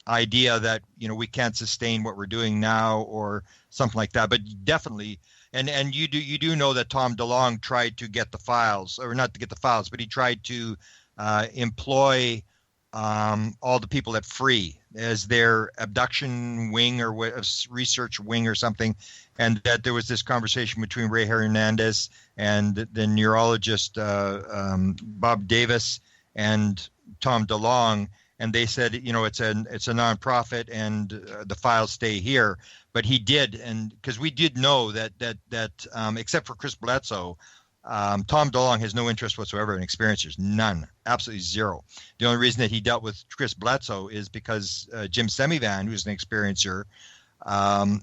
idea that, we can't sustain what we're doing now or something like that. But definitely, and you do know that Tom DeLonge tried to get the files, or not to get the files, but he tried to employ all the people at Free as their abduction wing or research wing or something, and that there was this conversation between Ray Hernandez and the neurologist Bob Davis and Tom DeLonge, and they said, it's a nonprofit and the files stay here. But he did, and because we did know that except for Chris Bledsoe, Tom DeLonge has no interest whatsoever in experiencers, none, absolutely zero. The only reason that he dealt with Chris Bledsoe is because Jim Semivan, who's an experiencer,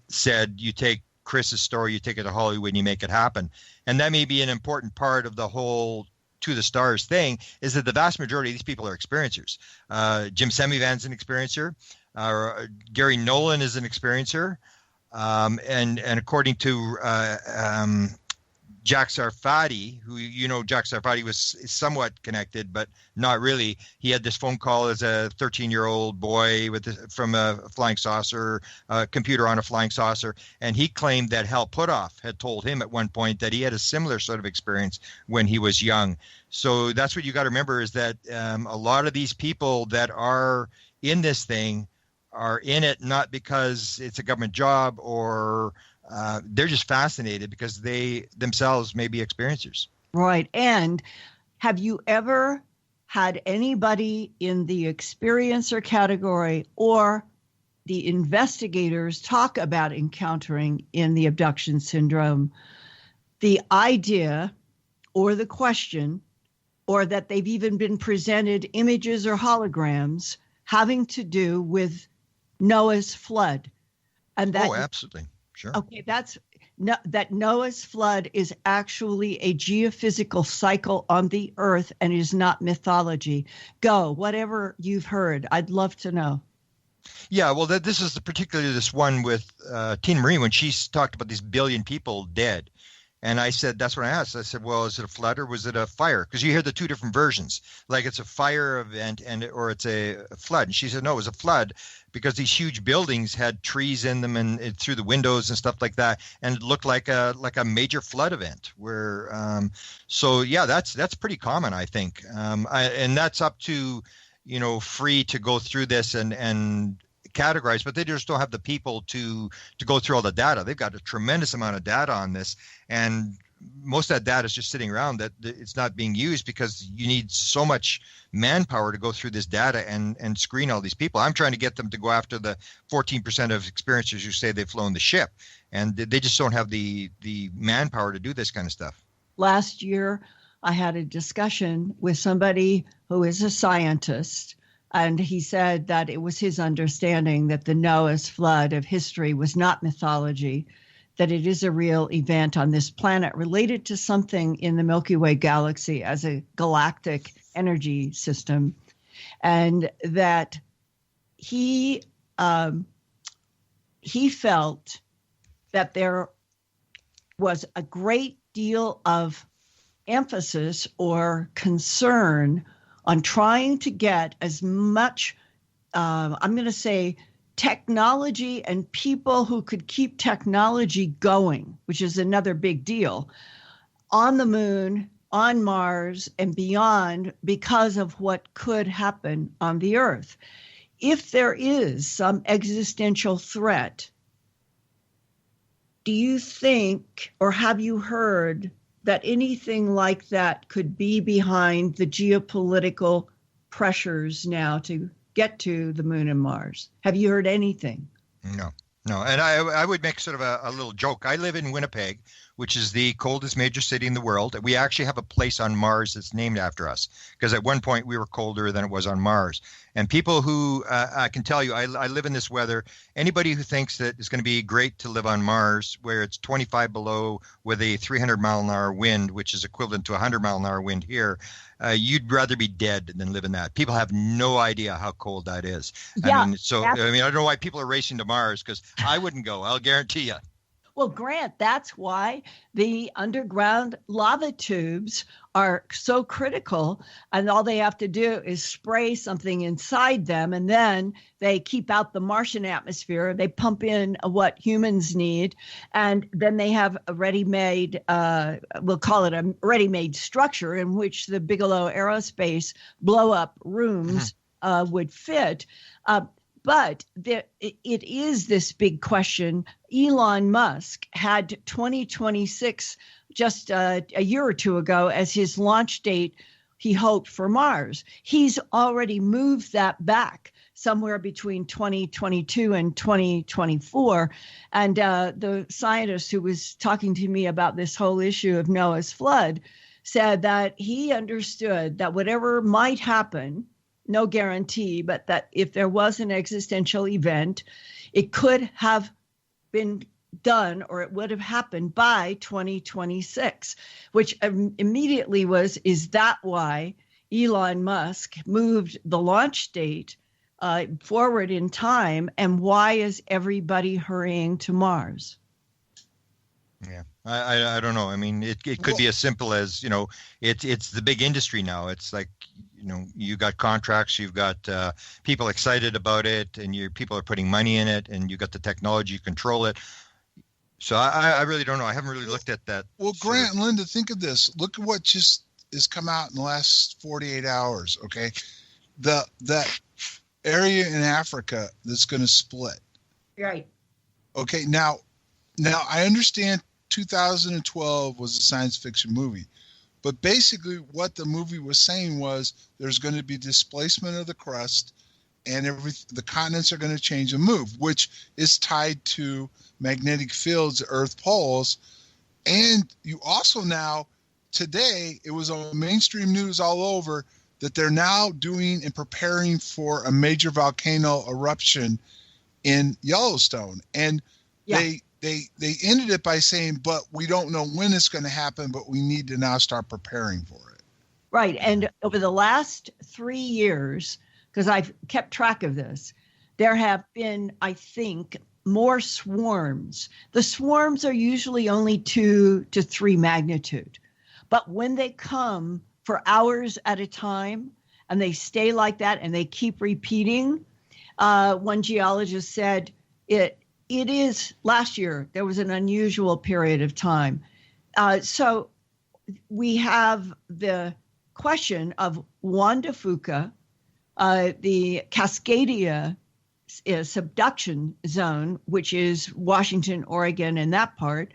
said, you take Chris's story, you take it to Hollywood and you make it happen. And that may be an important part of the whole To the Stars thing, is that the vast majority of these people are experiencers. Jim Semivan's an experiencer. Gary Nolan is an experiencer. And according to Jack Sarfati, who, Jack Sarfati was somewhat connected, but not really. He had this phone call as a 13-year-old boy from a flying saucer, computer on a flying saucer, and he claimed that Hal Puthoff had told him at one point that he had a similar sort of experience when he was young. So that's what you got to remember, is that a lot of these people that are in this thing are in it not because it's a government job, or they're just fascinated because they themselves may be experiencers. Right. And have you ever had anybody in the experiencer category or the investigators talk about encountering in the abduction syndrome the idea or the question, or that they've even been presented images or holograms having to do with Noah's flood? And that, absolutely. Sure. Okay, that Noah's flood is actually a geophysical cycle on the earth and is not mythology. Go, whatever you've heard, I'd love to know. Yeah, well, this is particularly this one with Tina Marie, when she talked about these billion people dead. And I said, that's what I asked. I said, well, is it a flood or was it a fire? Because you hear the two different versions, like it's a fire event or it's a flood. And she said, no, it was a flood because these huge buildings had trees in them and through the windows and stuff like that. And it looked like a major flood event where, so yeah, that's pretty common, I think. And that's up to, free to go through this and categorize, but they just don't have the people to go through all the data. They've got a tremendous amount of data on this, and most of that data is just sitting around that it's not being used because you need so much manpower to go through this data and screen all these people. I'm trying to get them to go after the 14% of experiencers who say they've flown the ship, and they just don't have the manpower to do this kind of stuff. Last year, I had a discussion with somebody who is a scientist, and he said that it was his understanding that the Noah's flood of history was not mythology, that it is a real event on this planet related to something in the Milky Way galaxy as a galactic energy system, and that he felt that there was a great deal of emphasis or concern on trying to get as much, I'm going to say, technology and people who could keep technology going, which is another big deal, on the moon, on Mars, and beyond because of what could happen on the Earth. If there is some existential threat, do you think, or have you heard, that anything like that could be behind the geopolitical pressures now to get to the moon and Mars? Have you heard anything? No. And I would make sort of a little joke. I live in Winnipeg, which is the coldest major city in the world. We actually have a place on Mars that's named after us, because at one point we were colder than it was on Mars. And people who, I can tell you, I live in this weather. Anybody who thinks that it's going to be great to live on Mars, where it's 25 below with a 300-mile-an-hour wind, which is equivalent to a 100-mile-an-hour wind here, you'd rather be dead than live in that. People have no idea how cold that is. Yeah, I don't know why people are racing to Mars, because I wouldn't go, I'll guarantee you. Well, Grant, that's why the underground lava tubes are so critical, and all they have to do is spray something inside them, and then they keep out the Martian atmosphere. They pump in what humans need, and then they have a ready-made, we'll call it a ready-made structure in which the Bigelow Aerospace blow-up rooms would fit. But it is this big question. Elon Musk had 2026, just a year or two ago, as his launch date, he hoped, for Mars. He's already moved that back somewhere between 2022 and 2024. And the scientist who was talking to me about this whole issue of Noah's flood said that he understood that whatever might happen, no guarantee, but that if there was an existential event, it could have been done, or it would have happened by 2026, which immediately is that why Elon Musk moved the launch date forward in time, and why is everybody hurrying to Mars? Yeah, I don't know. I mean, it could be as simple as, it's the big industry now. It's like, you got contracts, you've got people excited about it, and people are putting money in it, and you got the technology, you control it. So I really don't know. I haven't really looked at that. Well, Grant and Linda, think of this. Look at what just has come out in the last 48 hours. Okay, that area in Africa that's going to split. Right. Okay. Now I understand 2012 was a science fiction movie, but basically what the movie was saying was there's going to be displacement of the crust, and the continents are going to change and move, which is tied to magnetic fields, Earth poles. And you also now, today, it was on mainstream news all over that they're now doing and preparing for a major volcano eruption in Yellowstone. And they ended it by saying, but we don't know when it's going to happen, but we need to now start preparing for it. Right. And over the last 3 years, because I've kept track of this, there have been, I think, more swarms. The swarms are usually only 2 to 3 magnitude. But when they come for hours at a time and they stay like that and they keep repeating, one geologist said it is, last year, there was an unusual period of time. So we have the question of Juan de Fuca, the Cascadia subduction zone, which is Washington, Oregon, and that part.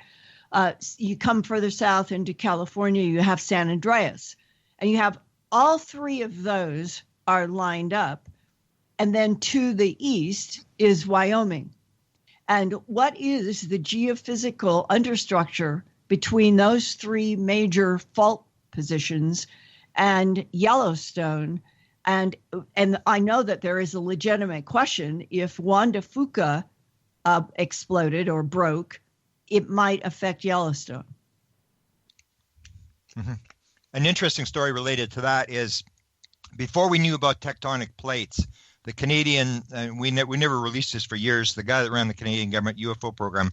You come further south into California, you have San Andreas, and you have all 3 of those are lined up. And then to the east is Wyoming. And what is the geophysical understructure between those 3 major fault positions and Yellowstone? And I know that there is a legitimate question. If Juan de Fuca exploded or broke, it might affect Yellowstone. Mm-hmm. An interesting story related to that is, before we knew about tectonic plates, the Canadian, we never released this for years, the guy that ran the Canadian government UFO program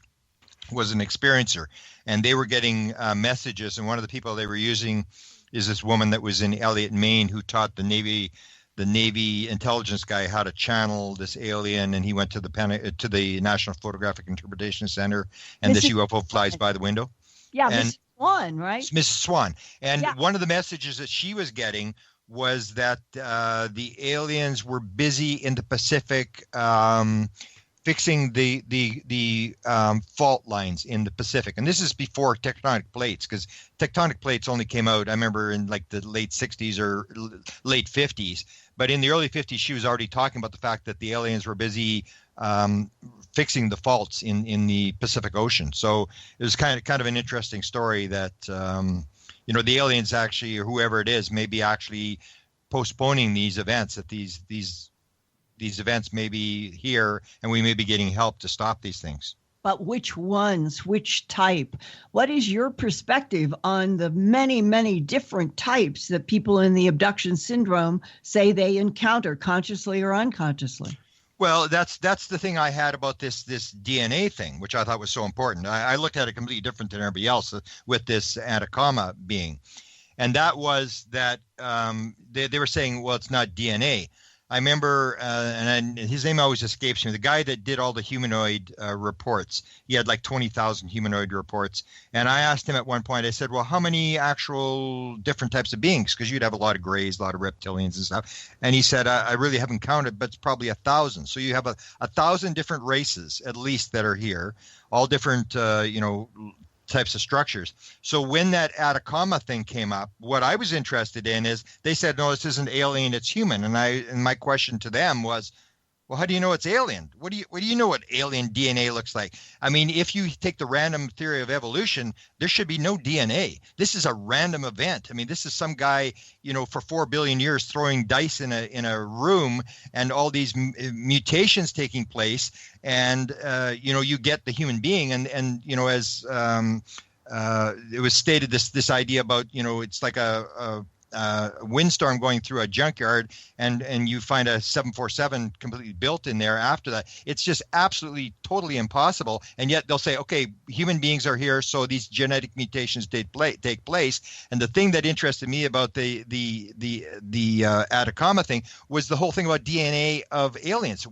was an experiencer, and they were getting messages, and one of the people they were using is this woman that was in Elliott, Maine, who taught the Navy intelligence guy how to channel this alien, and he went to the National Photographic Interpretation Center, and this UFO flies by the window. Yeah, Mrs. Swan, right? Mrs. Swan. And one of the messages that she was getting was that the aliens were busy in the Pacific fixing the fault lines in the Pacific. And this is before tectonic plates, because tectonic plates only came out, I remember, in like the late 60s or late 50s. But in the early 50s, she was already talking about the fact that the aliens were busy fixing the faults in the Pacific Ocean. So it was kind of an interesting story that, the aliens actually, or whoever it is, may be actually postponing these events, that these events may be here and we may be getting help to stop these things. But which ones, which type? What is your perspective on the many, many different types that people in the abduction syndrome say they encounter, consciously or unconsciously? Well, that's the thing I had about this DNA thing, which I thought was so important. I looked at it completely different than everybody else with this Atacama being. And that was that they were saying, well, it's not DNA. I remember, and his name always escapes me, the guy that did all the humanoid reports. He had like 20,000 humanoid reports. And I asked him at one point, I said, well, how many actual different types of beings? Because you'd have a lot of grays, a lot of reptilians and stuff. And he said, I really haven't counted, but it's probably 1,000. So you have 1,000 different races, at least, that are here, all different, types of structures. So when that Atacama thing came up, what I was interested in is they said, no, this isn't alien, it's human. And my question to them was, well, how do you know it's alien? What do you know what alien DNA looks like? I mean, if you take the random theory of evolution, there should be no DNA. This is a random event. I mean, this is some guy, for 4 billion years throwing dice in a room, and all these mutations taking place, and you get the human being, and as it was stated, this idea about it's like a windstorm going through a junkyard and you find a 747 completely built in there after that. It's just absolutely totally impossible. And yet they'll say, okay, human beings are here, so these genetic mutations take place. And the thing that interested me about the Atacama thing was the whole thing about DNA of aliens.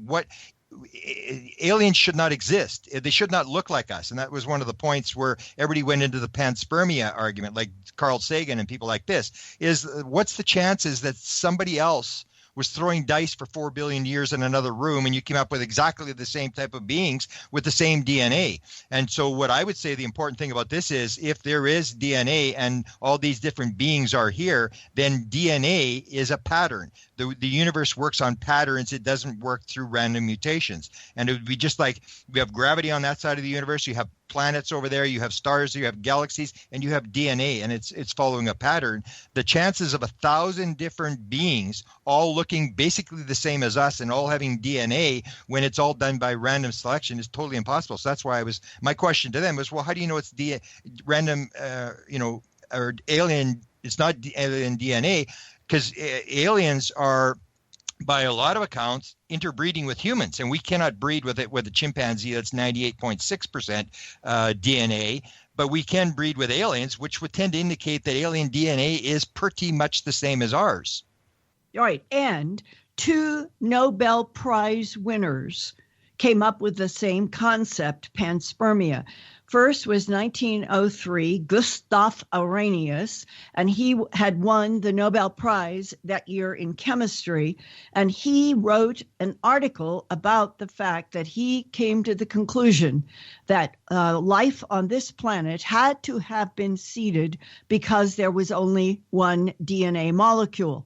Aliens should not exist. They should not look like us. And that was one of the points where everybody went into the panspermia argument, like Carl Sagan and people like this, is what's the chances that somebody else was throwing dice for 4 billion years in another room and you came up with exactly the same type of beings with the same DNA. And so what I would say the important thing about this is if there is DNA and all these different beings are here, then DNA is a pattern. The universe works on patterns. It doesn't work through random mutations. And it would be just like we have gravity on that side of the universe. You have planets over there, you have stars, you have galaxies, and you have DNA, and it's following a pattern. The chances of 1,000 different beings all looking basically the same as us and all having DNA when it's all done by random selection is totally impossible. So that's why my question to them was, well, how do you know it's random, or alien? It's not alien DNA, because aliens are, by a lot of accounts, interbreeding with humans, and we cannot breed with a chimpanzee that's 98.6% DNA, but we can breed with aliens, which would tend to indicate that alien DNA is pretty much the same as ours. All right, and 2 Nobel Prize winners came up with the same concept, panspermia. First was 1903, Gustav Arrhenius, and he had won the Nobel Prize that year in chemistry. And he wrote an article about the fact that he came to the conclusion that life on this planet had to have been seeded because there was only one DNA molecule.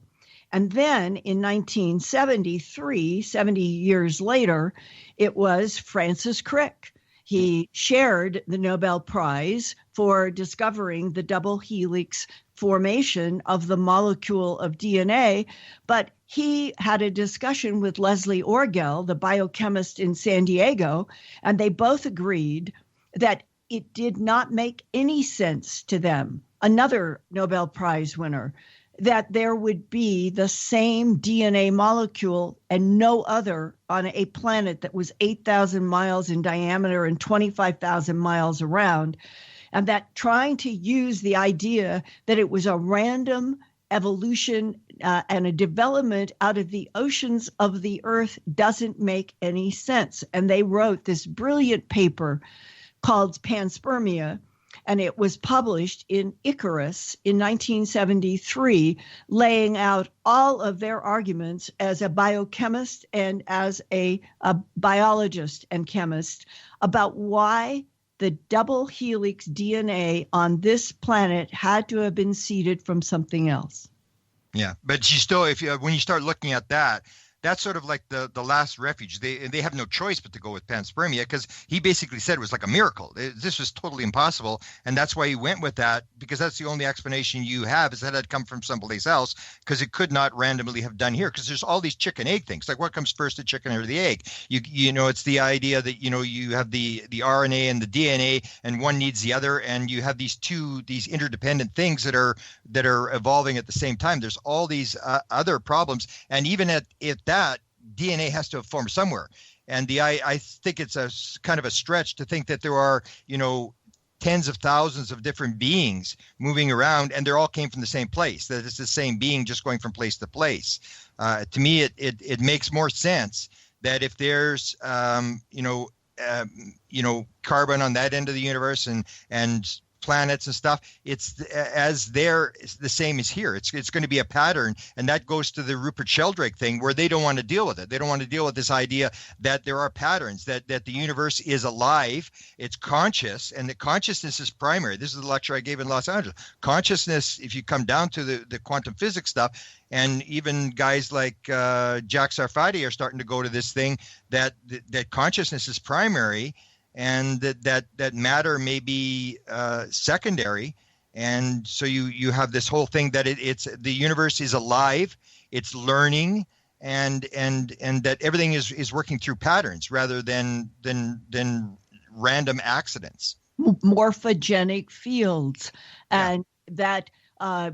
And then in 1973, 70 years later, it was Francis Crick. He shared the Nobel Prize for discovering the double helix formation of the molecule of DNA, but he had a discussion with Leslie Orgel, the biochemist in San Diego, and they both agreed that it did not make any sense to them, another Nobel Prize winner, that there would be the same DNA molecule and no other on a planet that was 8,000 miles in diameter and 25,000 miles around, and that trying to use the idea that it was a random evolution and a development out of the oceans of the Earth doesn't make any sense. And they wrote this brilliant paper called Panspermia, and it was published in Icarus in 1973, laying out all of their arguments as a biochemist and as a biologist and chemist about why the double helix DNA on this planet had to have been seeded from something else. Yeah, but you still, when you start looking at that, that's sort of like the last refuge. They have no choice but to go with panspermia, because he basically said it was like a miracle. This was totally impossible, and that's why he went with that, because that's the only explanation you have, is that it had come from someplace else, because it could not randomly have done here, because there's all these chicken egg things. Like, what comes first, the chicken or the egg? You know, it's the idea that, you know, you have the RNA and the DNA, and one needs the other, and you have these interdependent things that are evolving at the same time. There's all these other problems, and even at that, DNA has to have formed somewhere. And I think it's a kind of a stretch to think that there are, you know, tens of thousands of different beings moving around, and they all came from the same place, that it's the same being just going from place to place. To me, it makes more sense that if there's, carbon on that end of the universe and planets and stuff, it's the same as here. It's going to be a pattern, and that goes to the Rupert Sheldrake thing, where they don't want to deal with it. They don't want to deal with this idea that there are patterns, that the universe is alive, it's conscious, and that consciousness is primary. This is the lecture I gave in Los Angeles. Consciousness, if you come down to the quantum physics stuff, and even guys like Jack Sarfati are starting to go to this thing, that consciousness is primary, and that matter may be secondary. And so you have this whole thing that it's the universe is alive, it's learning, and that everything is working through patterns rather than random accidents. Morphogenic fields, and that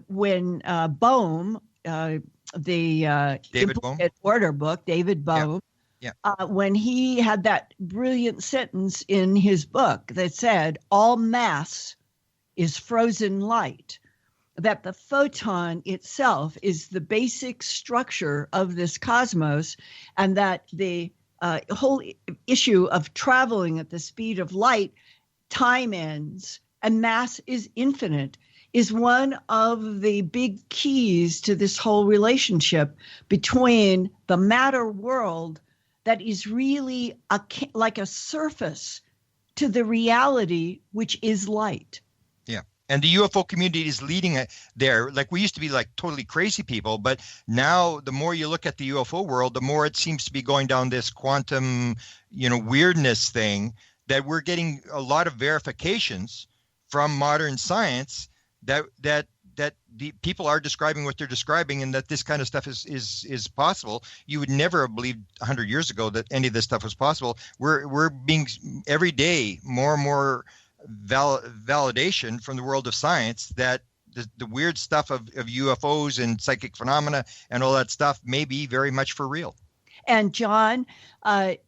when Bohm, the David Bohm? Order book, David Bohm, when he had that brilliant sentence in his book that said, all mass is frozen light, that the photon itself is the basic structure of this cosmos, and that the whole issue of traveling at the speed of light, time ends, and mass is infinite, is one of the big keys to this whole relationship between the matter world that is really like a surface to the reality, which is light. Yeah. And the UFO community is leading it there. Like, we used to be like totally crazy people, but now the more you look at the UFO world, the more it seems to be going down this quantum, weirdness thing, that we're getting a lot of verifications from modern science that the people are describing what they're describing, and that this kind of stuff is possible. You would never have believed 100 years ago that any of this stuff was possible. We're being every day more and more validation from the world of science that the weird stuff of UFOs and psychic phenomena and all that stuff may be very much for real. And John,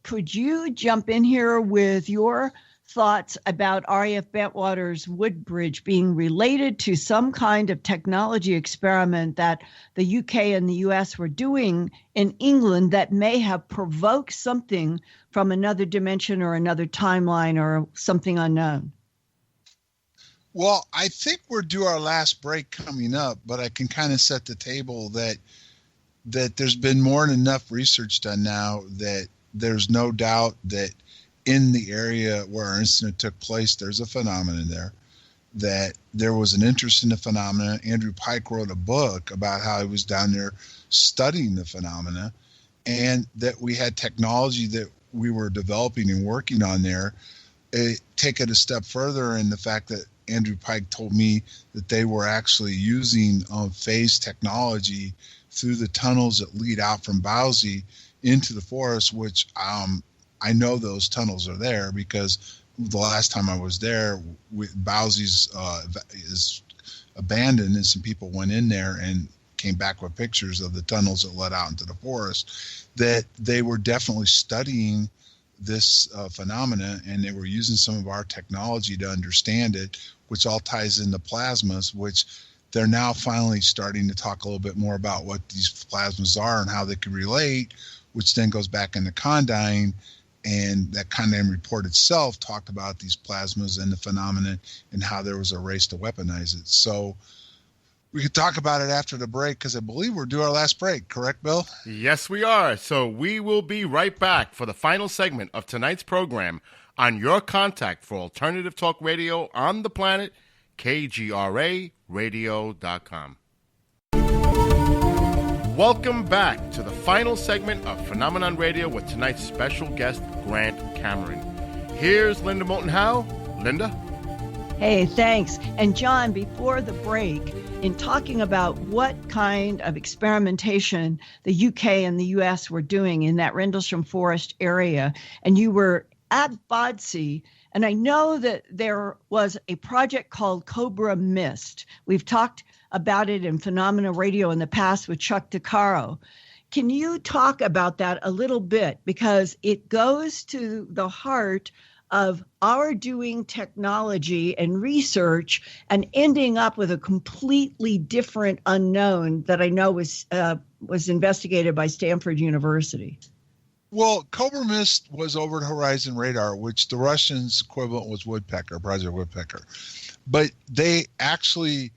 could you jump in here with your thoughts about R.A.F. Bentwater's Woodbridge being related to some kind of technology experiment that the UK and the US were doing in England that may have provoked something from another dimension or another timeline or something unknown? Well, I think we're due our last break coming up, but I can kind of set the table that there's been more than enough research done now that there's no doubt that in the area where our incident took place, there's a phenomenon there, that there was an interest in the phenomena. Andrew Pike wrote a book about how he was down there studying the phenomena, and that we had technology that we were developing and working on there. Take it a step further in the fact that Andrew Pike told me that they were actually using phase technology through the tunnels that lead out from Bowsey into the forest, which I know those tunnels are there because the last time I was there, Bowsey's is abandoned, and some people went in there and came back with pictures of the tunnels that led out into the forest, that they were definitely studying this phenomena, and they were using some of our technology to understand it, which all ties into plasmas, which they're now finally starting to talk a little bit more about what these plasmas are and how they can relate, which then goes back into Condyne. And that Condyne report itself talked about these plasmas and the phenomenon and how there was a race to weaponize it. So we could talk about it after the break, because I believe we're due our last break. Correct, Bill? Yes, we are. So we will be right back for the final segment of tonight's program on your contact for alternative talk radio on the planet, KGRA radio.com. Welcome back to the final segment of Phenomenon Radio with tonight's special guest, Grant Cameron. Here's Linda Moulton Howe. Linda? Hey, thanks. And John, before the break, in talking about what kind of experimentation the UK and the US were doing in that Rendlesham Forest area, and you were at Bodsey, and I know that there was a project called Cobra Mist. We've talked about it in Phenomena Radio in the past with Chuck DeCaro. Can you talk about that a little bit? Because it goes to the heart of our doing technology and research and ending up with a completely different unknown that I know was investigated by Stanford University. Well, Cobra Mist was over the Horizon Radar, which the Russians' equivalent was Woodpecker, Project Woodpecker. But they actually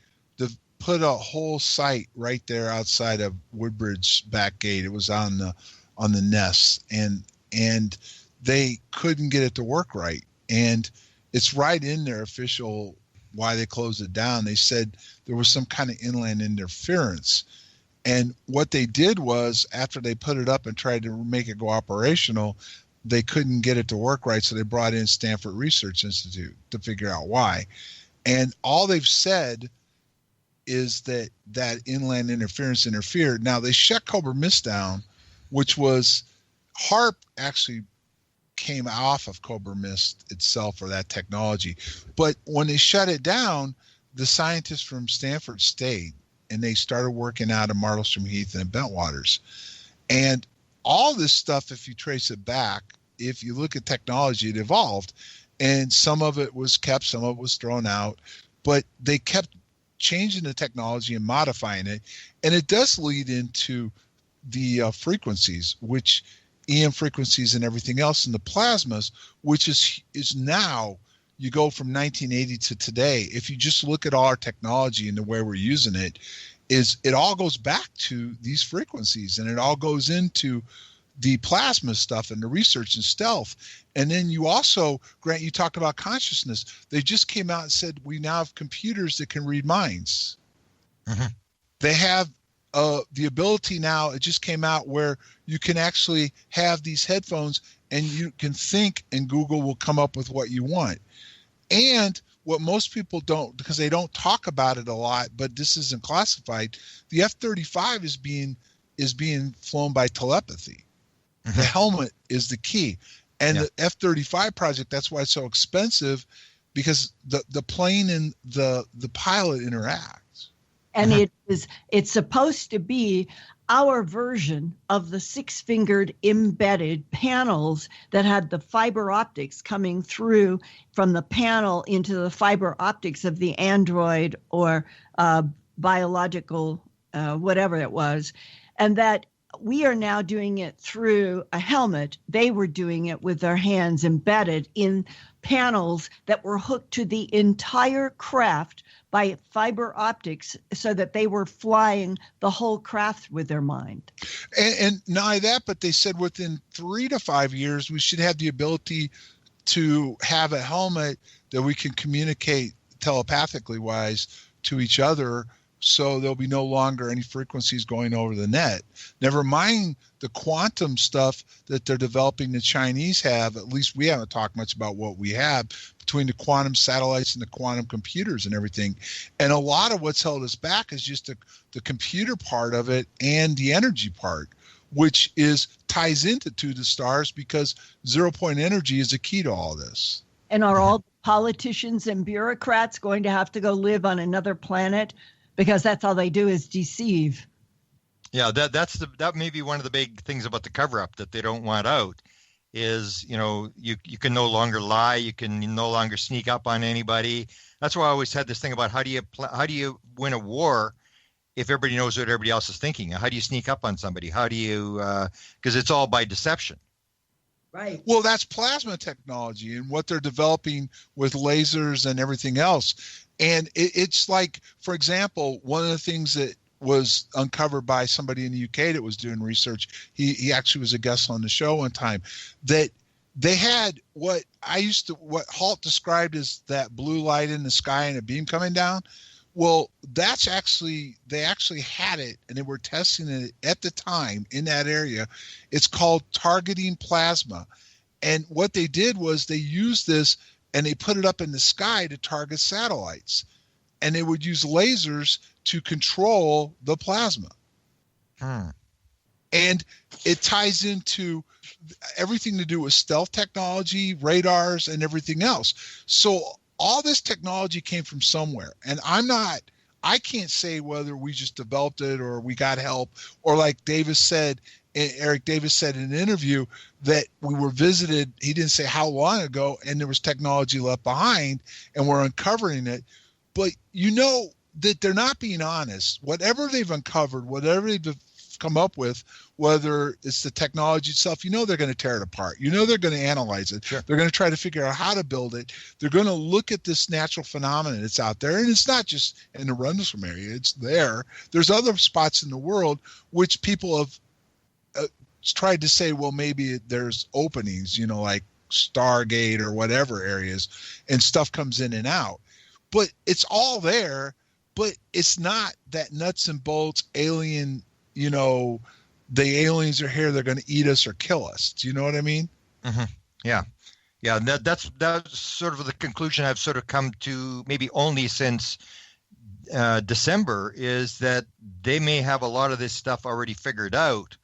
put a whole site right there outside of Woodbridge back gate. It was on the Ness, and they couldn't get it to work right. And it's right in their official why they closed it down. They said there was some kind of inland interference. And what they did was, after they put it up and tried to make it go operational, they couldn't get it to work right. So they brought in Stanford Research Institute to figure out why. And all they've said is that inland interference interfered. Now, they shut Cobra Mist down, which was HARP actually came off of Cobra Mist itself, or that technology. But when they shut it down, the scientists from Stanford State, and they started working out of Martlesham Heath and Bentwaters. And all this stuff, if you trace it back, if you look at technology, it evolved. And some of it was kept, some of it was thrown out. But they kept changing the technology and modifying it. And it does lead into the frequencies, which EM frequencies and everything else in the plasmas, which is now, you go from 1980 to today. If you just look at all our technology and the way we're using it, it all goes back to these frequencies, and it all goes into the plasma stuff and the research and stealth. And then you also, Grant, you talked about consciousness. They just came out and said we now have computers that can read minds. Mm-hmm. They have the ability now, it just came out, where you can actually have these headphones and you can think, and Google will come up with what you want. And what most people don't, because they don't talk about it a lot, but this isn't classified, the F-35 is being flown by telepathy. Mm-hmm. The helmet is the key. And the F-35 project, that's why it's so expensive, because the plane and the pilot interact. And it's supposed to be our version of the six-fingered embedded panels that had the fiber optics coming through from the panel into the fiber optics of the Android or biological, whatever it was. And that we are now doing it through a helmet. They were doing it with their hands embedded in panels that were hooked to the entire craft by fiber optics, so that they were flying the whole craft with their mind. And not only that, but they said within 3 to 5 years, we should have the ability to have a helmet that we can communicate telepathically wise to each other, so there'll be no longer any frequencies going over the net. Never mind the quantum stuff that they're developing. The Chinese have, at least we haven't talked much about what we have between the quantum satellites and the quantum computers and everything. And a lot of what's held us back is just the computer part of it and the energy part, which ties into the stars, because 0-point energy is the key to all this. And are all politicians and bureaucrats going to have to go live on another planet? Because that's all they do is deceive. Yeah, that may be one of the big things about the cover-up that they don't want out, is, you can no longer lie, you can no longer sneak up on anybody. That's why I always had this thing about how do you win a war if everybody knows what everybody else is thinking? How do you sneak up on somebody? How do you, because it's all by deception. Right. Well, that's plasma technology and what they're developing with lasers and everything else. And it's like, for example, one of the things that was uncovered by somebody in the UK that was doing research, he actually was a guest on the show one time, that they had what Halt described as that blue light in the sky and a beam coming down. Well, they actually had it, and they were testing it at the time in that area. It's called targeting plasma. And what they did was they used this and they put it up in the sky to target satellites. And they would use lasers to control the plasma. And it ties into everything to do with stealth technology, radars, and everything else. So all this technology came from somewhere. And I can't say whether we just developed it or we got help, or like Eric Davis said in an interview that we were visited, he didn't say how long ago, and there was technology left behind and we're uncovering it. But that they're not being honest. Whatever they've uncovered, whatever they've come up with, whether it's the technology itself, they're going to tear it apart. They're going to analyze it. Sure. They're going to try to figure out how to build it. They're going to look at this natural phenomenon that's out there. And it's not just in the Rendlesham area. It's there. There's other spots in the world which people have tried to say, well, maybe there's openings, like Stargate or whatever areas, and stuff comes in and out. But it's all there, but it's not that nuts and bolts alien, the aliens are here, they're going to eat us or kill us. Do you know what I mean? Mm-hmm. Yeah. Yeah. That's sort of the conclusion I've sort of come to, maybe only since December, is that they may have a lot of this stuff already figured out.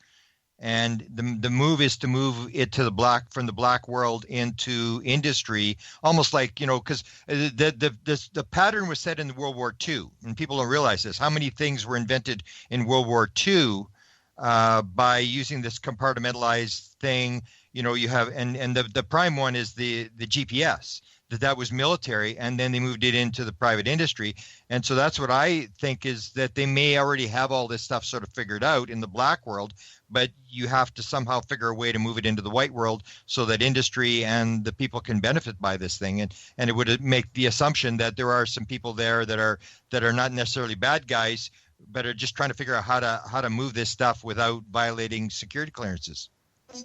And the move is to move it to from the black world into industry, almost like, because the pattern was set in World War II, and people don't realize this. How many things were invented in World War II by using this compartmentalized thing? You have, and the prime one is the GPS. That was military, and then they moved it into the private industry. And so that's what I think, is that they may already have all this stuff sort of figured out in the black world, but you have to somehow figure a way to move it into the white world so that industry and the people can benefit by this thing. And it would make the assumption that there are some people there that are not necessarily bad guys, but are just trying to figure out how to move this stuff without violating security clearances.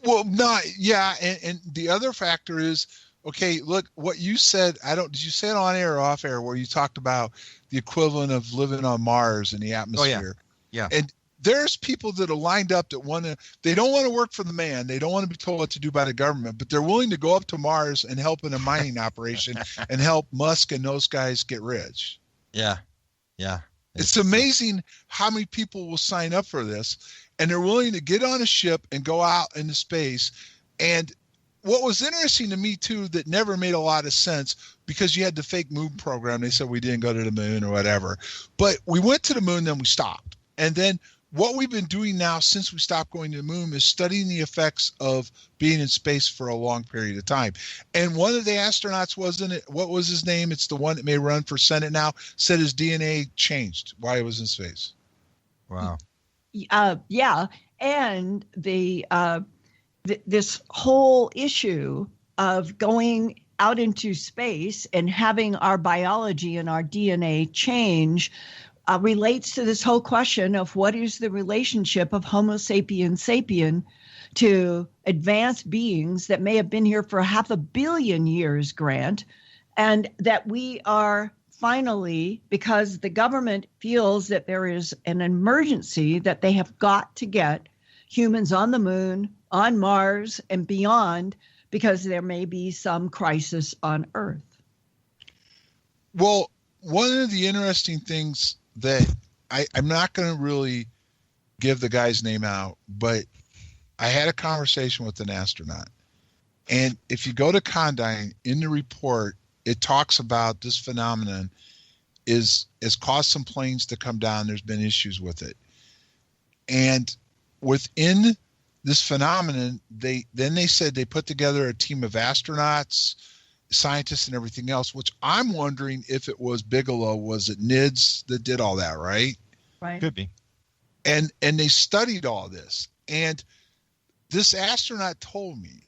Well, and the other factor is, okay, look, what you said, did you say it on air or off air, where you talked about the equivalent of living on Mars in the atmosphere? Oh, yeah. And there's people that are lined up that they don't want to work for the man. They don't want to be told what to do by the government, but they're willing to go up to Mars and help in a mining operation and help Musk and those guys get rich. Yeah. It's amazing how many people will sign up for this, and they're willing to get on a ship and go out into space. And what was interesting to me, too, that never made a lot of sense, because you had the fake moon program. They said we didn't go to the moon or whatever. But we went to the moon, then we stopped. And then what we've been doing now since we stopped going to the moon is studying the effects of being in space for a long period of time. And one of the astronauts, what was his name? It's the one that may run for Senate now, said his DNA changed while he was in space. Wow. Yeah. And this whole issue of going out into space and having our biology and our DNA change relates to this whole question of what is the relationship of Homo sapiens sapien to advanced beings that may have been here for 500 million years, Grant, and that we are finally, because the government feels that there is an emergency, that they have got to get humans on the moon, on Mars, and beyond, because there may be some crisis on Earth. Well, one of the interesting things that I'm not going to really give the guy's name out, but I had a conversation with an astronaut. And if you go to Condign, in the report, it talks about this phenomenon has caused some planes to come down. There's been issues with it. And within this phenomenon, they said they put together a team of astronauts, scientists, and everything else, which I'm wondering if it was Bigelow, was it NIDS that did all that, right? Right. Could be. And they studied all this. And this astronaut told me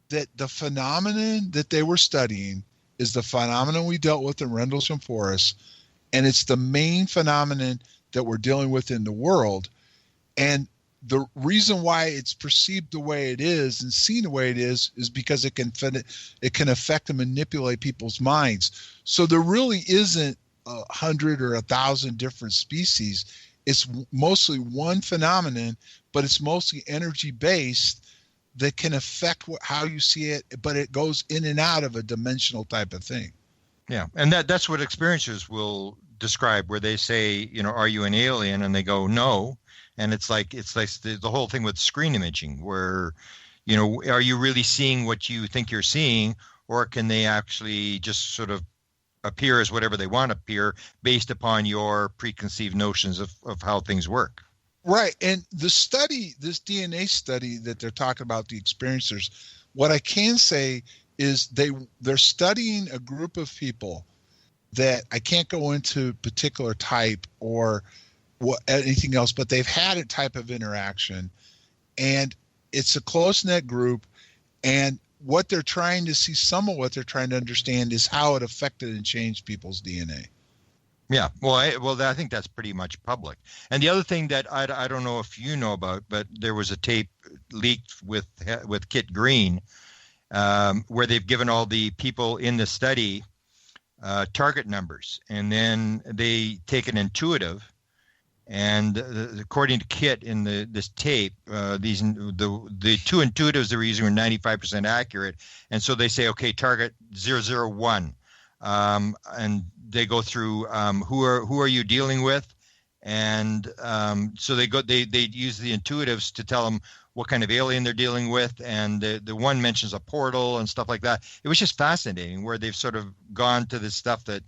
that the phenomenon that they were studying is the phenomenon we dealt with in Rendlesham Forest, and it's the main phenomenon that we're dealing with in the world. And the reason why it's perceived the way it is and seen the way it is because it can affect and manipulate people's minds. So there really isn't 100 or 1,000 different species. It's mostly one phenomenon, but it's mostly energy based that can affect how you see it, but it goes in and out of a dimensional type of thing. Yeah, and that's what experiencers will describe, where they say, are you an alien? And they go, no. And it's like the whole thing with screen imaging, where, are you really seeing what you think you're seeing, or can they actually just sort of appear as whatever they want to appear based upon your preconceived notions of how things work? Right. And the study, this DNA study that they're talking about, the experiencers, what I can say is they're studying a group of people that I can't go into particular type or anything else, but they've had a type of interaction, and it's a close-knit group. And what they're trying to see, some of what they're trying to understand, is how it affected and changed people's DNA. Yeah, well, I think that's pretty much public. And the other thing that I don't know if you know about, but there was a tape leaked with Kit Green, where they've given all the people in the study target numbers, and then they take an intuitive. And according to Kit in this tape, the two intuitives they were using were 95% accurate, and so they say, okay, target 001. And they go through who are you dealing with, and so they use the intuitives to tell them what kind of alien they're dealing with, and the one mentions a portal and stuff like that. It was just fascinating where they've sort of gone to this stuff that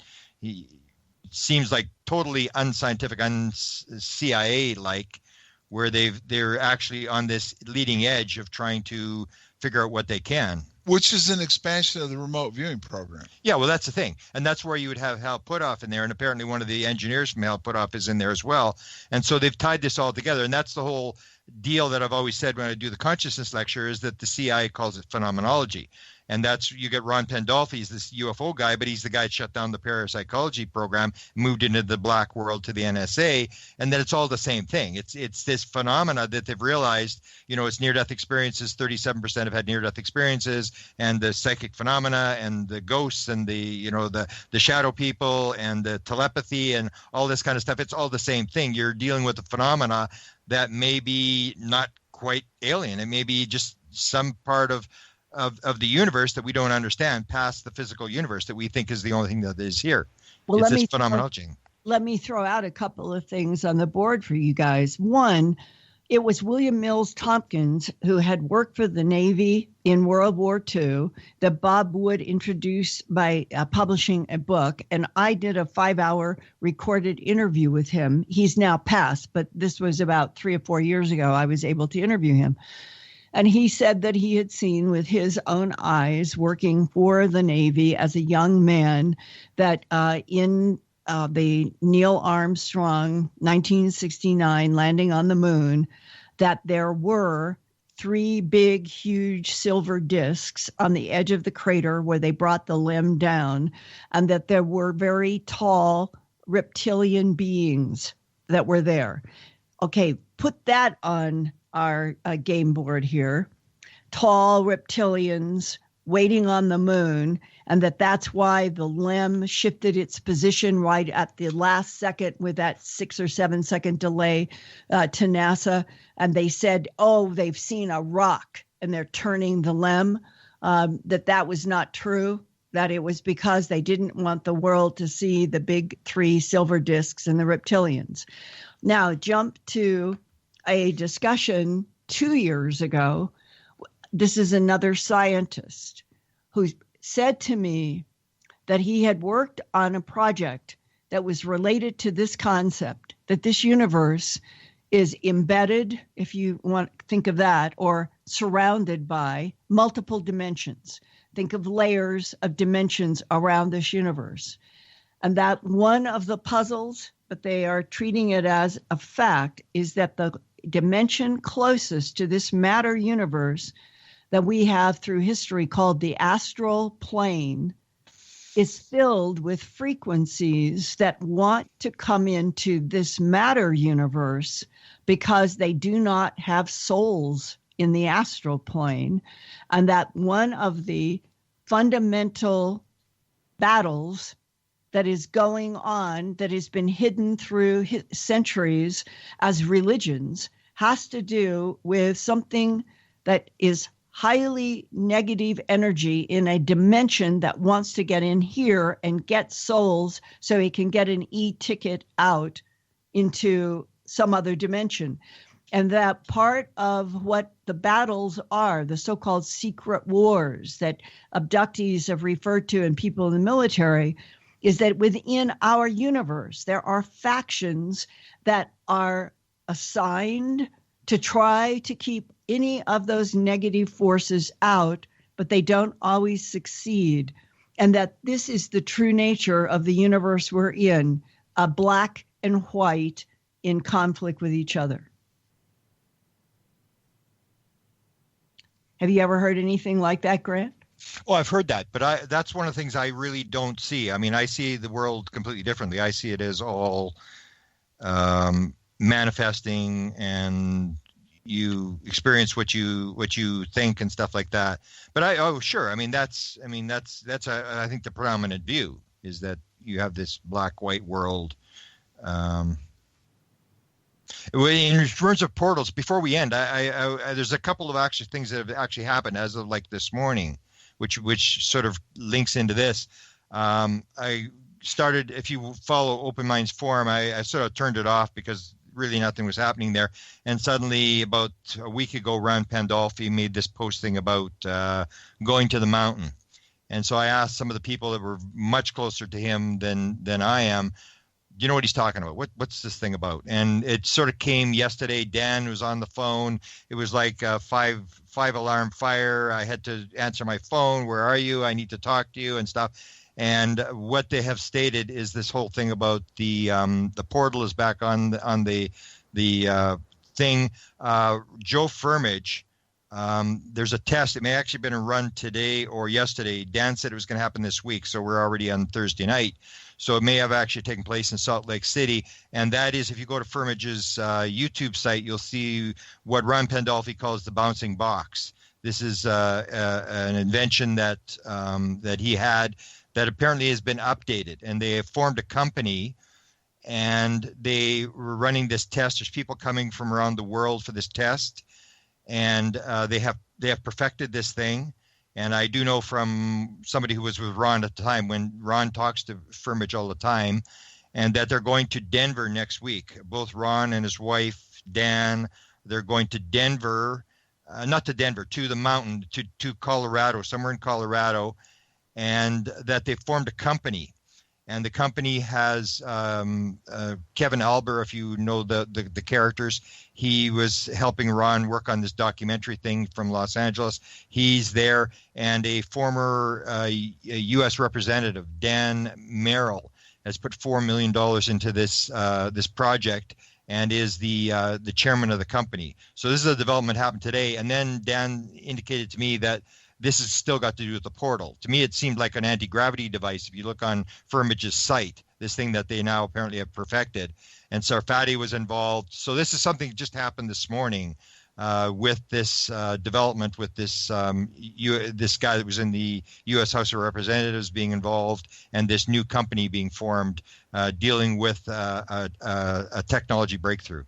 seems like totally unscientific, un-CIA like, where they're actually on this leading edge of trying to figure out what they can. Which is an expansion of the remote viewing program. Yeah, well, that's the thing. And that's where you would have Hal Puthoff in there. And apparently one of the engineers from Hal Puthoff is in there as well. And so they've tied this all together. And that's the whole deal that I've always said when I do the consciousness lecture, is that the CIA calls it phenomenology. And that's, you get Ron Pandolfi, he's this UFO guy, but he's the guy that shut down the parapsychology program, moved into the black world to the NSA, and then it's all the same thing. It's this phenomena that they've realized, it's near-death experiences. 37% have had near-death experiences, and the psychic phenomena, and the ghosts, and the shadow people, and the telepathy, and all this kind of stuff. It's all the same thing. You're dealing with a phenomena that may be not quite alien. It may be just some part of the universe that we don't understand, past the physical universe that we think is the only thing that is here. Well, it's this phenomenology. Let me throw out a couple of things on the board for you guys. One, it was William Mills Tompkins, who had worked for the Navy in World War II, that Bob Wood introduced by publishing a book. And I did a 5-hour recorded interview with him. He's now passed, but this was about 3 or 4 years ago. I was able to interview him. And he said that he had seen with his own eyes, working for the Navy as a young man, that in the Neil Armstrong 1969 landing on the moon, that there were 3 big, huge silver discs on the edge of the crater where they brought the limb down, and that there were very tall reptilian beings that were there. Okay, put that on our game board here. Tall reptilians waiting on the moon, and that's why the limb shifted its position right at the last second with that 6 or 7 second delay to NASA. And they said, they've seen a rock and they're turning the limb, that was not true, that it was because they didn't want the world to see the big 3 silver discs and the reptilians. Now jump to a discussion 2 years ago. This is another scientist who said to me that he had worked on a project that was related to this concept, that this universe is embedded, if you want to think of that, or surrounded by multiple dimensions. Think of layers of dimensions around this universe. And that one of the puzzles, but they are treating it as a fact, is that the dimension closest to this matter universe that we have through history, called the astral plane, is filled with frequencies that want to come into this matter universe because they do not have souls in the astral plane. And that one of the fundamental battles that is going on, that has been hidden through centuries as religions, has to do with something that is highly negative energy in a dimension that wants to get in here and get souls so he can get an e-ticket out into some other dimension. And that part of what the battles are, the so-called secret wars that abductees have referred to and people in the military, is that within our universe, there are factions that are assigned to try to keep any of those negative forces out, but they don't always succeed. And that this is the true nature of the universe we're in, a black and white in conflict with each other. Have you ever heard anything like that, Grant? Oh, I've heard that, but that's one of the things I really don't see. I mean, I see the world completely differently. I see it as all manifesting, and you experience what you think and stuff like that. But sure. I mean, that's I think the predominant view is that you have this black-white world. In terms of portals, before we end, I there's a couple of actually things that have actually happened as of like this morning, which sort of links into this. I started, if you follow Open Minds Forum, I sort of turned it off because really nothing was happening there. And suddenly, about a week ago, Ron Pandolfi made this posting about going to the mountain. And so I asked some of the people that were much closer to him than I am, you know what he's talking about? What's this thing about? And it sort of came yesterday. Dan was on the phone. It was like a five alarm fire. I had to answer my phone. Where are you? I need to talk to you and stuff. And what they have stated is this whole thing about the portal is back on the thing. Joe Firmage. There's a test. It may actually have been run today or yesterday. Dan said it was going to happen this week, so we're already on Thursday night. So it may have actually taken place in Salt Lake City. And that is, if you go to Firmage's YouTube site, you'll see what Ron Pandolfi calls the bouncing box. This is an invention that he had that apparently has been updated. And they have formed a company, and they were running this test. There's people coming from around the world for this test. And they have perfected this thing. And I do know from somebody who was with Ron at the time, when Ron talks to Firmage all the time, and that they're going to Denver next week. Both Ron and his wife, Dan, they're going to Denver, not to Denver, to the mountain, to Colorado, somewhere in Colorado, and that they formed a company. And the company has Kevin Albert, if you know the characters. He was helping Ron work on this documentary thing from Los Angeles. He's there, and a former U.S. representative, Dan Merrill, has put $4 million into this project and is the chairman of the company. So this is a development happened today. And then Dan indicated to me that this has still got to do with the portal. To me, it seemed like an anti-gravity device. If you look on Firmage's site, this thing that they now apparently have perfected, and Sarfati was involved. So this is something that just happened this morning with this development, with this this guy that was in the U.S. House of Representatives being involved, and this new company being formed dealing with a technology breakthrough.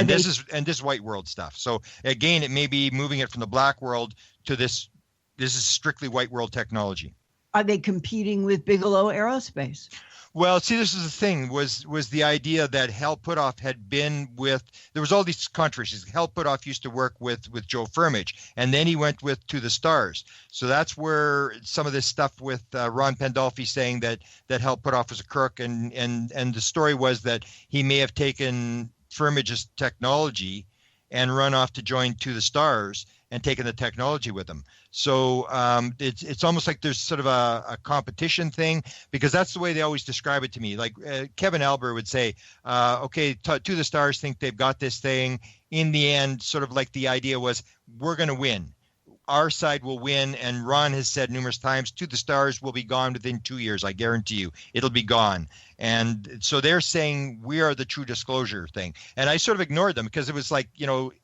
This is white world stuff. So again, it may be moving it from the black world to this. This is strictly white world technology. Are they competing with Bigelow Aerospace? Well, see, this is the thing, was the idea that Hal Puthoff had been with, there was all these controversies. Hal Puthoff used to work with Joe Firmage, and then he went to the stars. So that's where some of this stuff with Ron Pandolfi saying that Hal Puthoff was a crook, and the story was that he may have taken Firmage's technology and run off to join To the Stars and taken the technology with him. So it's almost like there's sort of a competition thing, because that's the way they always describe it to me. Like Kevin Albert would say, okay, To the Stars think they've got this thing. In the end, sort of like the idea was, we're going to win. Our side will win, and Ron has said numerous times, To the Stars will be gone within 2 years. I guarantee you, it'll be gone. And so they're saying we are the true disclosure thing. And I sort of ignored them, because it was like,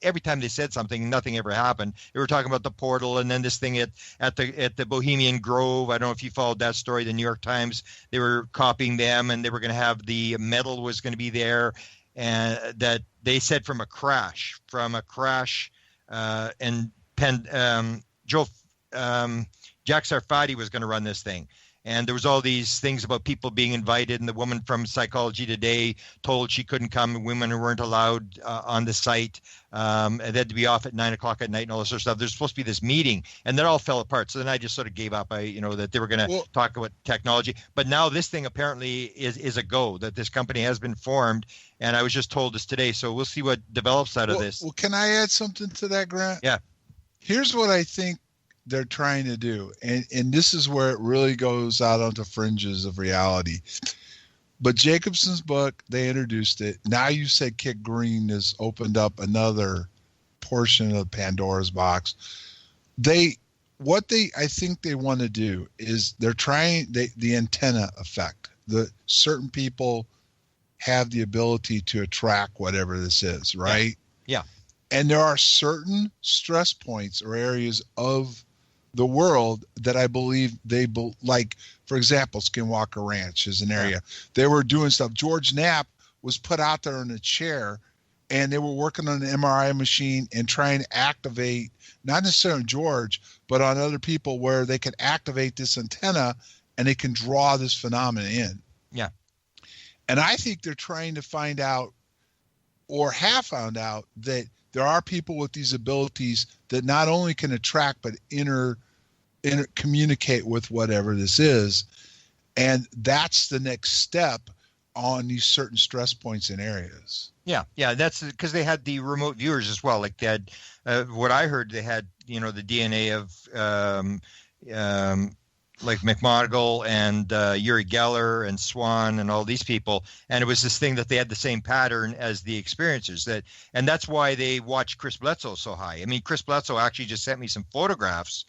every time they said something, nothing ever happened. They were talking about the portal, and then this thing at the Bohemian Grove. I don't know if you followed that story. The New York Times, they were copying them, and they were going to have the metal was going to be there, and that they said from a crash, and Jack Sarfati was going to run this thing. And there was all these things about people being invited, and the woman from Psychology Today told she couldn't come, and women who weren't allowed on the site, and they had to be off at 9 o'clock at night and all this sort of stuff. There's supposed to be this meeting, and that all fell apart. So then I just sort of gave up. That they were going to talk about technology. But now this thing apparently is a go, that this company has been formed, and I was just told this today. So we'll see what develops out of this. Well, can I add something to that, Grant? Yeah. Here's what I think they're trying to do, and this is where it really goes out onto fringes of reality. But Jacobson's book, they introduced it. Now you said Kit Green has opened up another portion of Pandora's box. I think they want to do is they're trying the antenna effect. The certain people have the ability to attract whatever this is, right? Yeah. And there are certain stress points or areas of the world that I believe like, for example, Skinwalker Ranch is an area. They were doing stuff. George Knapp was put out there in a chair, and they were working on an MRI machine and trying to activate, not necessarily George, but on other people, where they could activate this antenna and they can draw this phenomenon in. Yeah. And I think they're trying to find out or have found out that there are people with these abilities that not only can attract but communicate with whatever this is. And that's the next step on these certain stress points and areas. Yeah, that's because they had the remote viewers as well. Like they had, what I heard, they had, the DNA of like McMonagle and Uri Geller and Swan and all these people, and it was this thing that they had the same pattern as the experiencers. And that's why they watched Chris Bledsoe so high. I mean, Chris Bledsoe actually just sent me some photographs.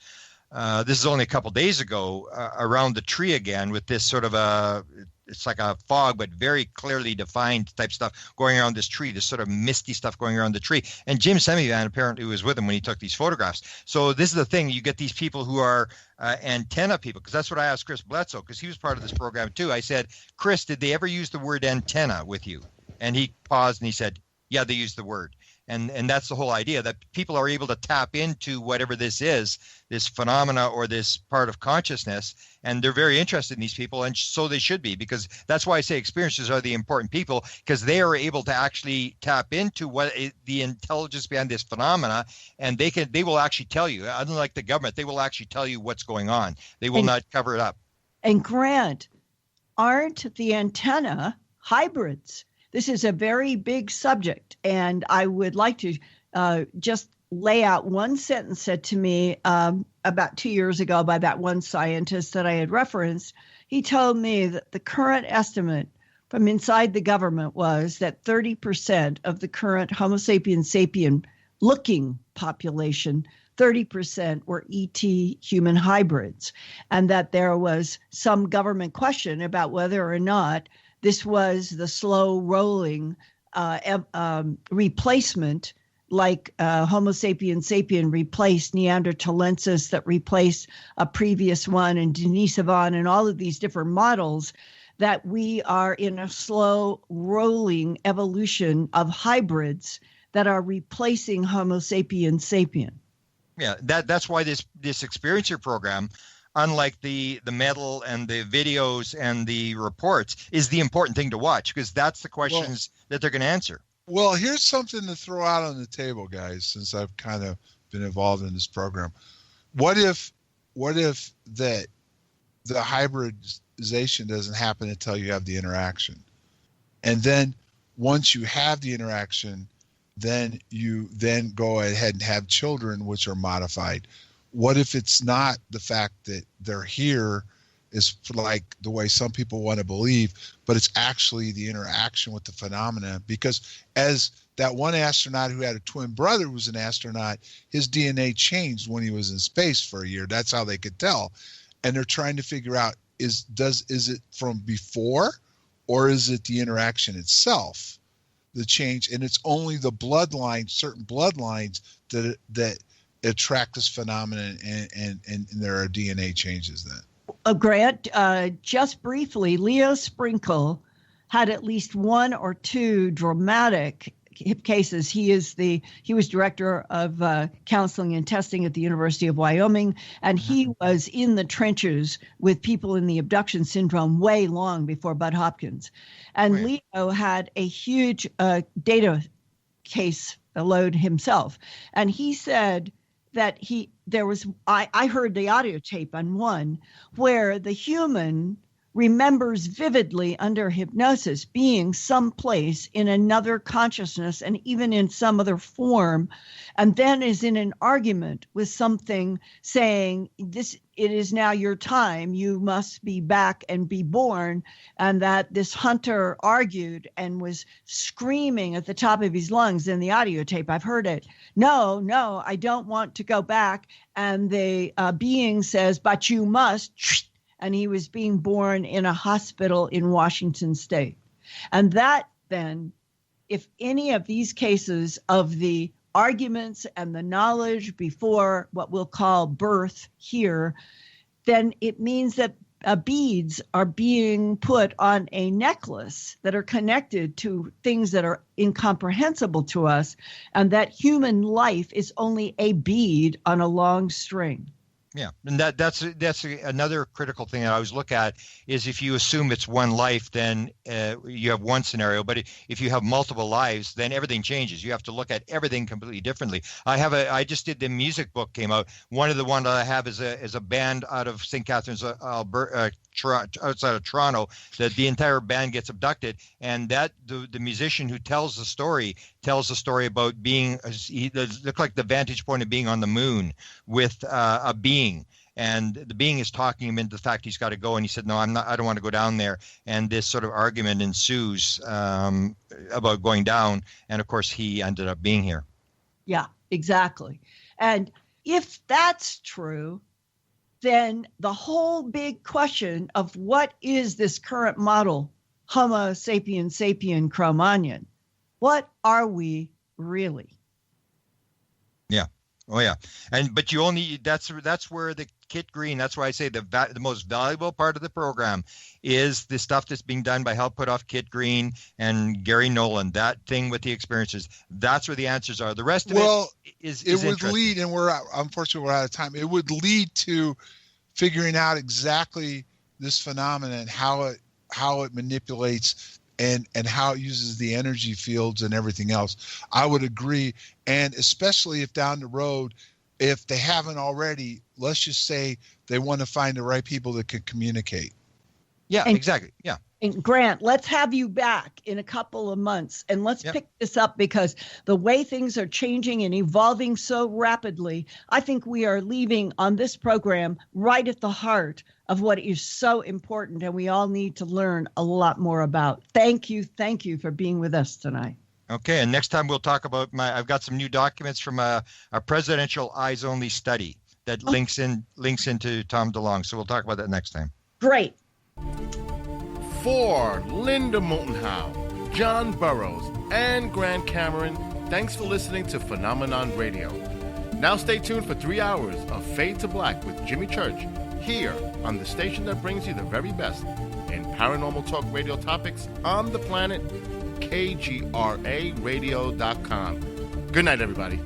This is only a couple days ago, around the tree again, with this sort of it's like a fog, but very clearly defined type stuff going around this tree, this sort of misty stuff going around the tree. And Jim Semivan apparently was with him when he took these photographs. So this is the thing. You get these people who are antenna people, because that's what I asked Chris Bledsoe, because he was part of this program too. I said, Chris, did they ever use the word antenna with you? And he paused and he said, yeah, they used the word. And that's the whole idea, that people are able to tap into whatever this is, this phenomena or this part of consciousness, and they're very interested in these people, and so they should be, because that's why I say experiencers are the important people, because they are able to actually tap into the intelligence behind this phenomena, and they will actually tell you, unlike the government, they will actually tell you what's going on. They will not cover it up. And Grant, aren't the antenna hybrids? This is a very big subject, and I would like to just lay out one sentence said to me about 2 years ago by that one scientist that I had referenced. He told me that the current estimate from inside the government was that 30% of the current Homo sapiens sapien looking population, 30% were ET human hybrids, and that there was some government question about whether or not this was the slow rolling replacement, like Homo sapiens sapien replaced Neanderthalensis, that replaced a previous one, and Denisovans, and all of these different models, that we are in a slow rolling evolution of hybrids that are replacing Homo sapiens sapien. Yeah, that's why this experiencer program, unlike the metal and the videos and the reports, is the important thing to watch, because that's the questions that they're going to answer. Well, here's something to throw out on the table, guys, since I've kind of been involved in this program. What if the hybridization doesn't happen until you have the interaction? And then once you have the interaction, then you then go ahead and have children which are modified. What if it's not the fact that they're here is like the way some people want to believe, but it's actually the interaction with the phenomena? Because as that one astronaut who had a twin brother who was an astronaut, his DNA changed when he was in space for a year. That's how they could tell. And they're trying to figure out, is it from before, or is it the interaction itself, the change? And it's only the bloodline, certain bloodlines that attract this phenomenon, and there are DNA changes then. Grant, just briefly, Leo Sprinkle had at least one or two dramatic cases. He was director of counseling and testing at the University of Wyoming, and he was in the trenches with people in the abduction syndrome way long before Bud Hopkins. And Leo had a huge data case load himself, and he said that I heard the audio tape on one where the human remembers vividly under hypnosis being someplace in another consciousness and even in some other form, and then is in an argument with something saying, it is now your time, you must be back and be born. And that this hunter argued and was screaming at the top of his lungs in the audio tape. I've heard it. No, I don't want to go back. And the being says, but you must. And he was being born in a hospital in Washington State. And that then, if any of these cases of the arguments and the knowledge before what we'll call birth here, then it means that beads are being put on a necklace that are connected to things that are incomprehensible to us, and that human life is only a bead on a long string. Yeah, and that's another critical thing that I always look at is if you assume it's one life, then you have one scenario. But if you have multiple lives, then everything changes. You have to look at everything completely differently. I just did the music book came out. One of the ones I have is a band out of St. Catharines, Alberta, outside of Toronto, that the entire band gets abducted, and that the musician who tells the story about being, he looked like the vantage point of being on the moon with a being, and the being is talking him into the fact he's got to go, and he said, no, I don't want to go down there, and this sort of argument ensues about going down, and of course he ended up being here. Yeah, exactly. And if that's true, then the whole big question of what is this current model, Homo sapien sapien Cro-Magnon, what are we really? Yeah. Oh yeah. But you only, that's where the Kit Green, that's why I say the most valuable part of the program is the stuff that's being done by Help Put Off Kit Green and Gary Nolan, that thing with the experiences. That's where the answers are. The rest of it is would lead, and unfortunately we're out of time. It would lead to figuring out exactly this phenomenon, how it manipulates and how it uses the energy fields and everything else. I would agree. And especially if down the road, if they haven't already, let's just say they want to find the right people that can communicate. Yeah, exactly. Yeah. And Grant, let's have you back in a couple of months, and let's pick this up, because the way things are changing and evolving so rapidly, I think we are leaving on this program right at the heart of what is so important, and we all need to learn a lot more about. Thank you for being with us tonight. Okay, and next time we'll talk about I've got some new documents from a presidential eyes only study that links into Tom DeLonge. So we'll talk about that next time. Great. For Linda Moulton Howe, John Burroughs, and Grant Cameron, thanks for listening to Phenomenon Radio. Now stay tuned for 3 hours of Fade to Black with Jimmy Church, here on the station that brings you the very best in paranormal talk radio topics on the planet, KGRAradio.com. Good night, everybody.